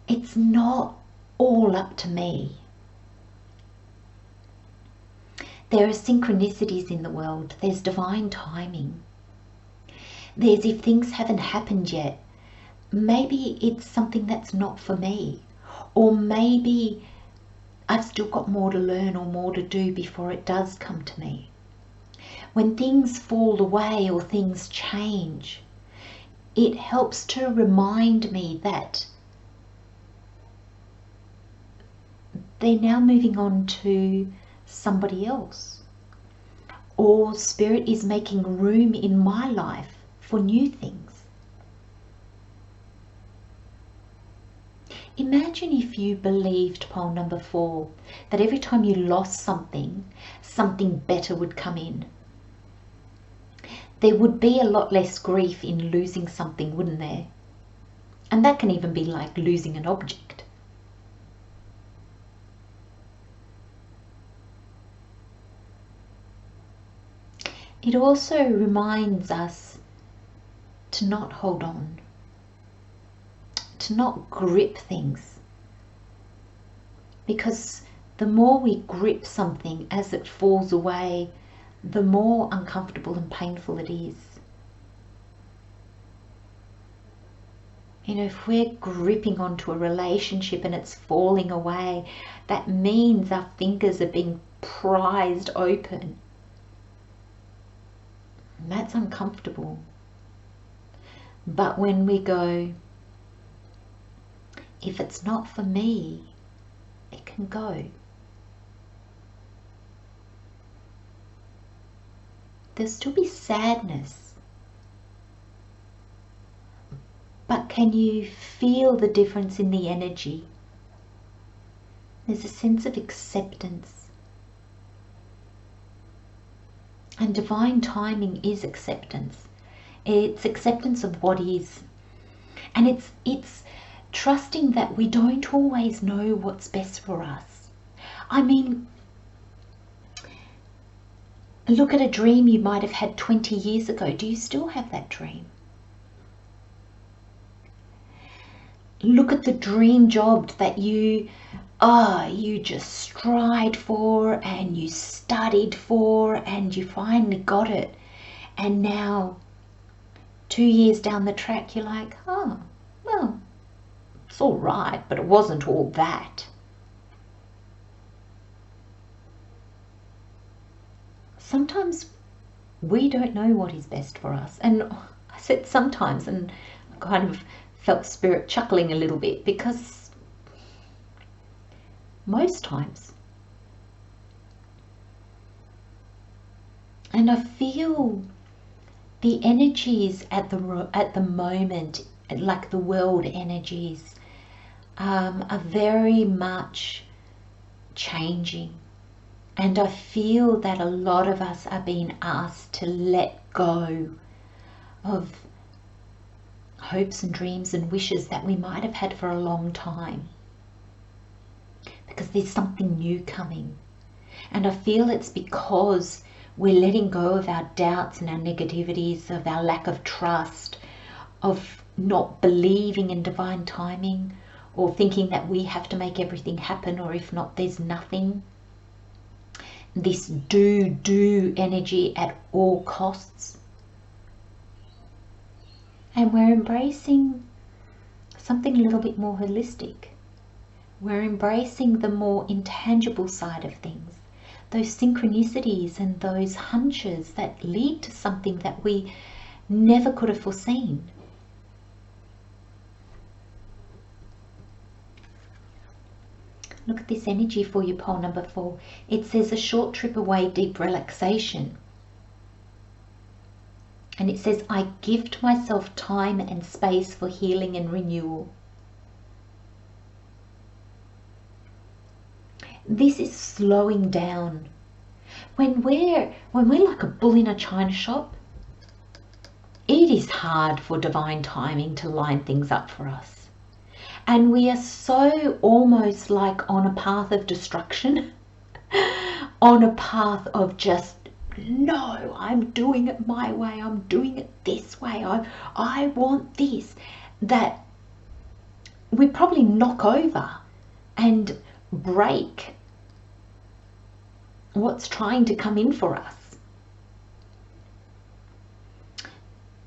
it's not all up to me. There are synchronicities in the world. There's divine timing. There's, if things haven't happened yet, maybe it's something that's not for me, or maybe I've still got more to learn or more to do before it does come to me. When things fall away or things change, it helps to remind me that they're now moving on to somebody else, or Spirit is making room in my life for new things. Imagine if you believed, pole number 4, that every time you lost something, something better would come in. There would be a lot less grief in losing something, wouldn't there? And that can even be like losing an object. It also reminds us to not hold on, to not grip things, because the more we grip something as it falls away, the more uncomfortable and painful it is. You know, if we're gripping onto a relationship and it's falling away, that means our fingers are being prized open. And that's uncomfortable. But when we go, if it's not for me, it can go. There'll still be sadness. But can you feel the difference in the energy? There's a sense of acceptance. And divine timing is acceptance. It's acceptance of what is. And it's trusting that we don't always know what's best for us. I mean, look at a dream you might have had 20 years ago. Do you still have that dream? Look at the dream job that you just strived for and you studied for and you finally got it. And now, 2 years down the track, you're like, oh, well, it's all right, but it wasn't all that. Sometimes we don't know what is best for us. And I said sometimes, and I kind of felt Spirit chuckling a little bit, because most times. And I feel the energies at the moment, like the world energies, are very much changing. And I feel that a lot of us are being asked to let go of hopes and dreams and wishes that we might have had for a long time, because there's something new coming. And I feel it's because we're letting go of our doubts and our negativities, of our lack of trust, of not believing in divine timing, or thinking that we have to make everything happen, or if not, there's nothing. This do energy at all costs. And we're embracing something a little bit more holistic. We're embracing the more intangible side of things, those synchronicities and those hunches that lead to something that we never could have foreseen. Look at this energy for you, pole number 4. It says a short trip away, deep relaxation. And it says, I gift myself time and space for healing and renewal. This is slowing down. When we're like a bull in a china shop, it is hard for divine timing to line things up for us. And we are so almost like on a path of destruction, on a path of just, no, I'm doing it my way, I'm doing it this way, I want this, that we probably knock over and break what's trying to come in for us.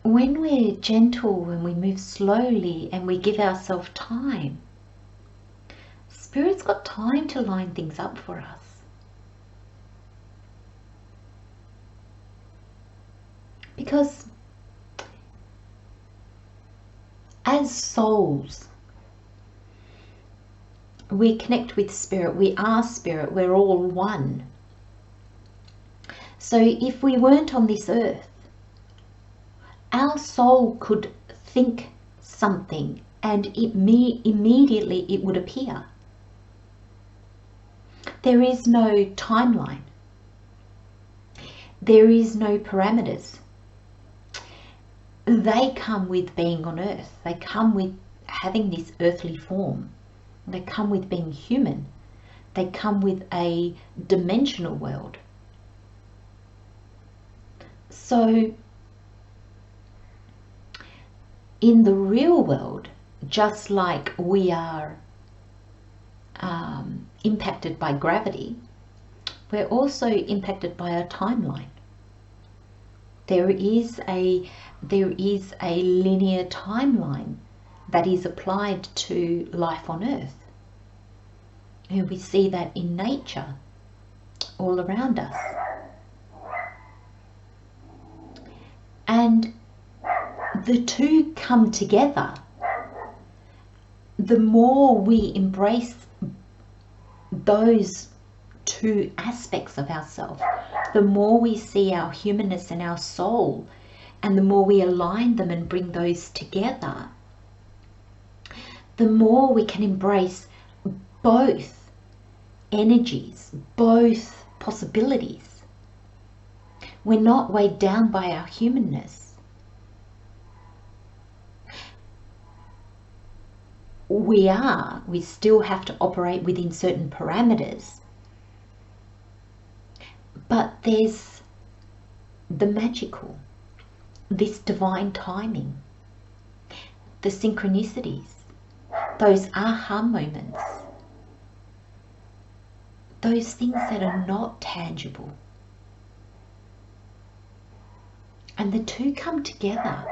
When we're gentle, when we move slowly and we give ourselves time, Spirit's got time to line things up for us. Because as souls, we connect with Spirit, we are Spirit, we're all one. So if we weren't on this earth, our soul could think something and immediately it would appear. There is no timeline. There is no parameters. They come with being on earth. They come with having this earthly form. They come with being human. They come with a dimensional world. So in the real world, just like we are impacted by gravity, we're also impacted by a timeline. There is a linear timeline that is applied to life on earth. And we see that in nature all around us. And the two come together. The more we embrace those two aspects of ourselves, the more we see our humanness and our soul, and the more we align them and bring those together, the more we can embrace both energies, both possibilities. We're not weighed down by our humanness. We still have to operate within certain parameters. But there's the magical, this divine timing, the synchronicities, those aha moments, those things that are not tangible. And the two come together.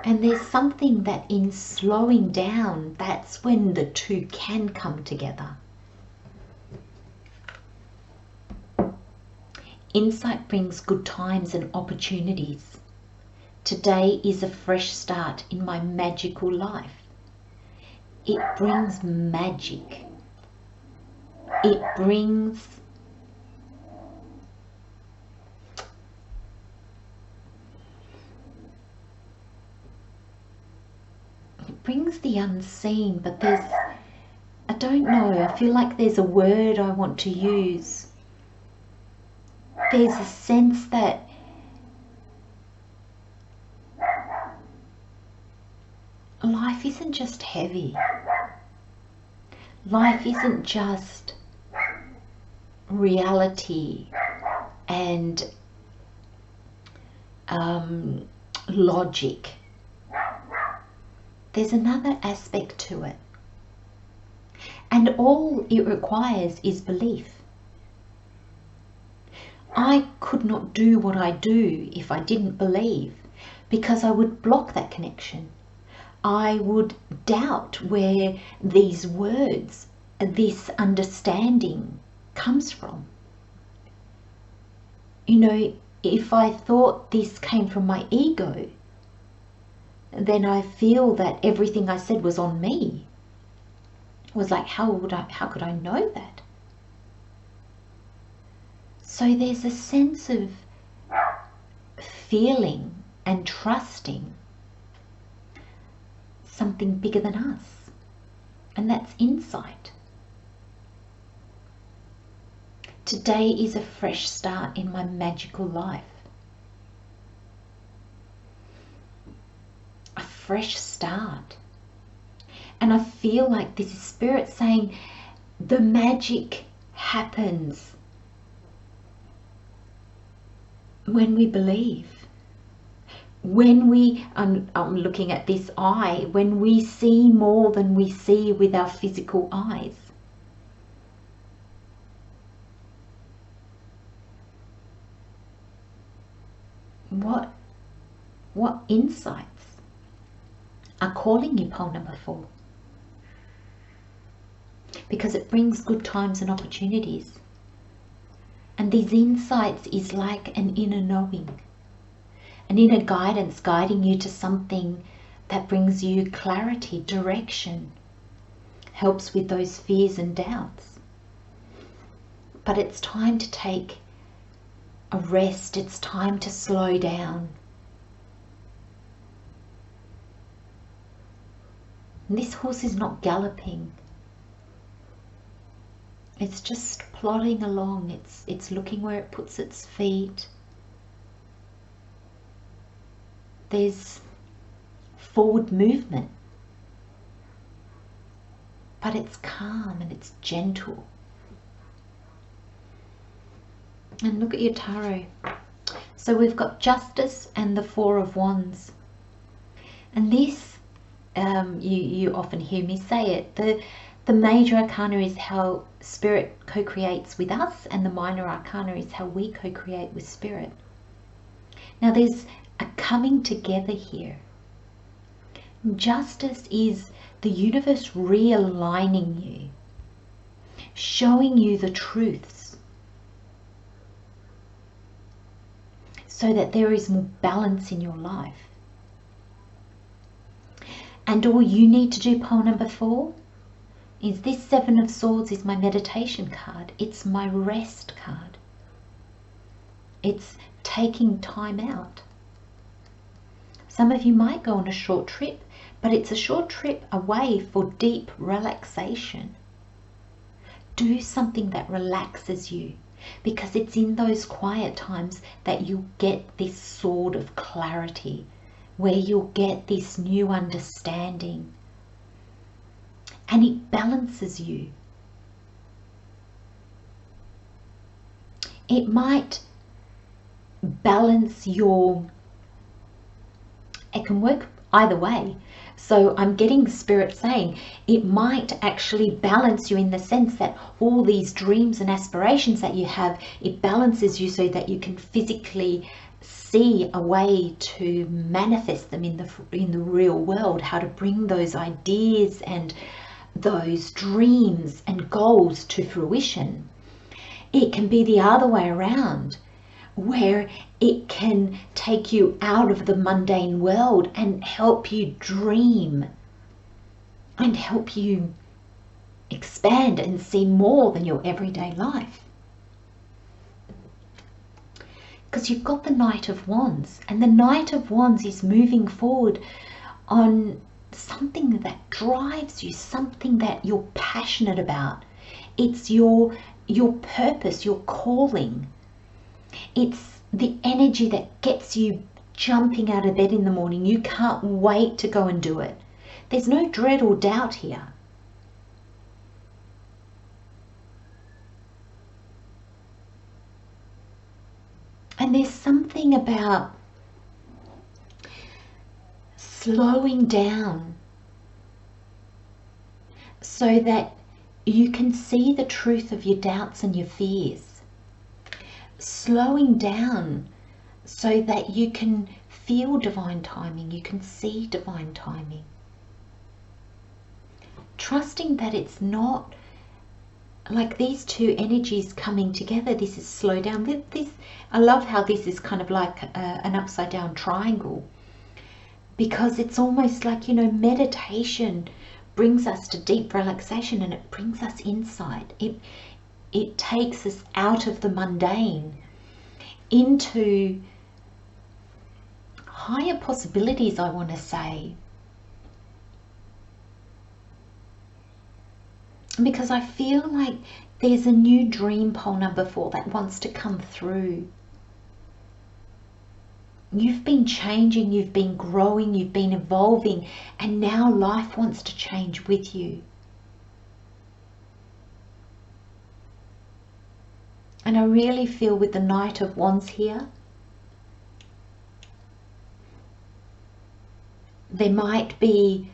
And there's something that in slowing down, that's when the two can come together. Insight brings good times and opportunities. Today is a fresh start in my magical life. It brings magic. It brings the unseen, but there's, I don't know, I feel like there's a word I want to use. There's a sense that life isn't just heavy. Life isn't just reality and logic. There's another aspect to it. And all it requires is belief. I could not do what I do if I didn't believe, because I would block that connection. I would doubt where these words, this understanding comes from. You know, if I thought this came from my ego, then I feel that everything I said was on me. It was like, how could I know that? So there's a sense of feeling and trusting something bigger than us, and that's insight. Today is a fresh start in my magical life. A fresh start. And I feel like this is Spirit saying the magic happens when we believe. When we, I'm looking at this eye, when we see more than we see with our physical eyes. What insights are calling you, pole number 4? Because it brings good times and opportunities. And these insights is like an inner knowing, an inner guidance guiding you to something that brings you clarity, direction, helps with those fears and doubts. But it's time to take a rest. It's time to slow down. And this horse is not galloping. It's just plodding along. It's looking where it puts its feet. There's forward movement, but it's calm and it's gentle. And look at your tarot. So we've got Justice and the 4 of Wands. And this, you often hear me say it, the major arcana is how Spirit co-creates with us, and the minor arcana is how we co-create with Spirit. Now there's a coming together here. Justice is the universe realigning you, showing you the truths, so that there is more balance in your life. And all you need to do, pole number 4, is this 7 of Swords is my meditation card. It's my rest card. It's taking time out. Some of you might go on a short trip, but it's a short trip away for deep relaxation. Do something that relaxes you, because it's in those quiet times that you get this sword of clarity, where you'll get this new understanding, and it balances you. It might balance your, it can work either way. So I'm getting Spirit saying it might actually balance you in the sense that all these dreams and aspirations that you have, it balances you so that you can physically see a way to manifest them in the real world, how to bring those ideas and those dreams and goals to fruition. It can be the other way around, where it can take you out of the mundane world and help you dream and help you expand and see more than your everyday life. Because you've got the Knight of Wands, and the Knight of Wands is moving forward on something that drives you, something that you're passionate about. It's your purpose, your calling. It's the energy that gets you jumping out of bed in the morning. You can't wait to go and do it. There's no dread or doubt here. And there's something about slowing down so that you can see the truth of your doubts and your fears. Slowing down so that you can feel divine timing, you can see divine timing. trusting that it's not like these two energies coming together. This is slow down. This, I love how this is kind of like an upside down triangle, because it's almost like, you know, meditation brings us to deep relaxation and it brings us inside. It takes us out of the mundane into higher possibilities, I want to say. Because I feel like there's a new dream pole number 4 that wants to come through. You've been changing, you've been growing, you've been evolving, and now life wants to change with you. And I really feel with the Knight of Wands here, there might be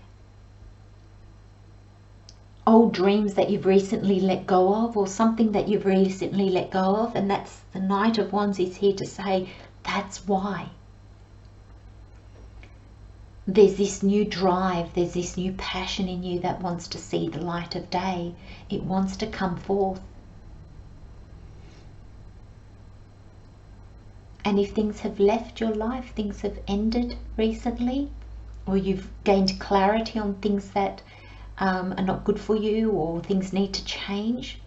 old dreams that you've recently let go of, or something that you've recently let go of, and that's the Knight of Wands is here to say that's why. There's this new drive, there's this new passion in you that wants to see the light of day. It wants to come forth. And if things have left your life, things have ended recently, or you've gained clarity on things that are not good for you, or things need to change,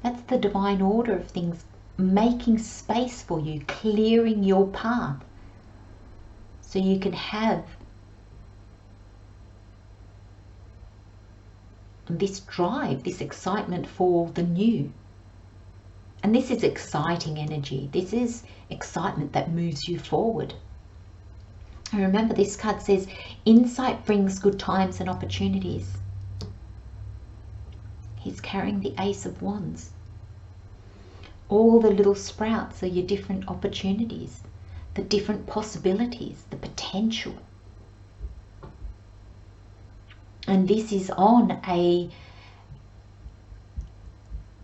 that's the divine order of things making space for you, clearing your path so you can have this drive, this excitement for the new. And this is exciting energy. This is excitement that moves you forward. And remember, this card says insight brings good times and opportunities. He's carrying the Ace of Wands. All the little sprouts are your different opportunities, the different possibilities, the potential. And this is on a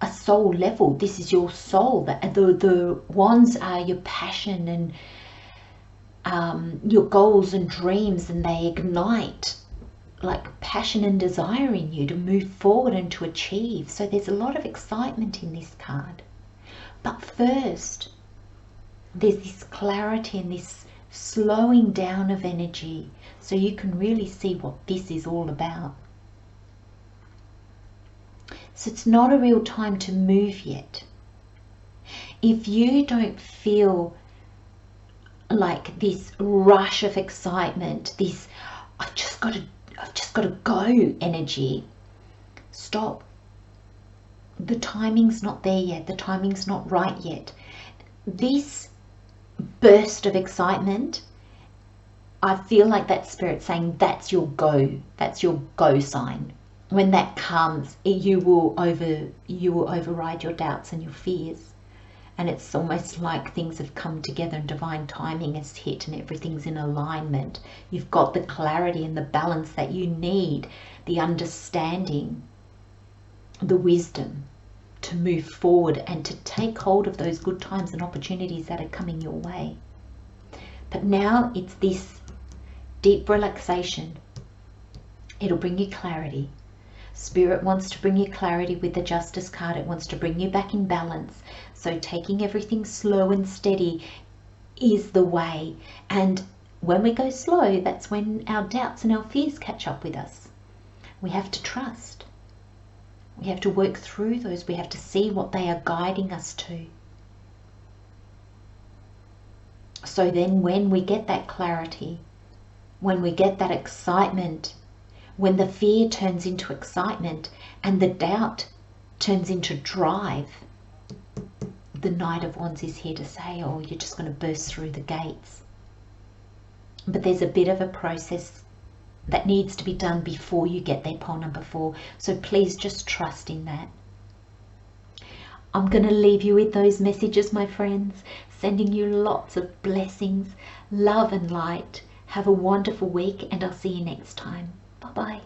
soul level. This is your soul. The wands are your passion and your goals and dreams, and they ignite like passion and desire in you to move forward and to achieve. So there's a lot of excitement in this card. But first, there's this clarity and this slowing down of energy so you can really see what this is all about. So it's not a real time to move yet. If you don't feel like this rush of excitement, this I've just got to go energy, stop. The timing's not there yet. The timing's not right yet. This burst of excitement, I feel like that spirit saying that's your go. That's your go sign. When that comes, you will override your doubts and your fears. And it's almost like things have come together and divine timing has hit and everything's in alignment. You've got the clarity and the balance that you need, the understanding, the wisdom to move forward and to take hold of those good times and opportunities that are coming your way. But now it's this deep relaxation. It'll bring you clarity. Spirit wants to bring you clarity with the Justice card. It wants to bring you back in balance. So taking everything slow and steady is the way. And when we go slow, that's when our doubts and our fears catch up with us. We have to trust. We have to work through those. We have to see what they are guiding us to. So then when we get that clarity, when we get that excitement, when the fear turns into excitement and the doubt turns into drive, the Knight of Wands is here to say, oh, you're just going to burst through the gates. But there's a bit of a process that needs to be done before you get there, pole number 4. So please just trust in that. I'm going to leave you with those messages, my friends, sending you lots of blessings, love and light. Have a wonderful week, and I'll see you next time. Bye-bye.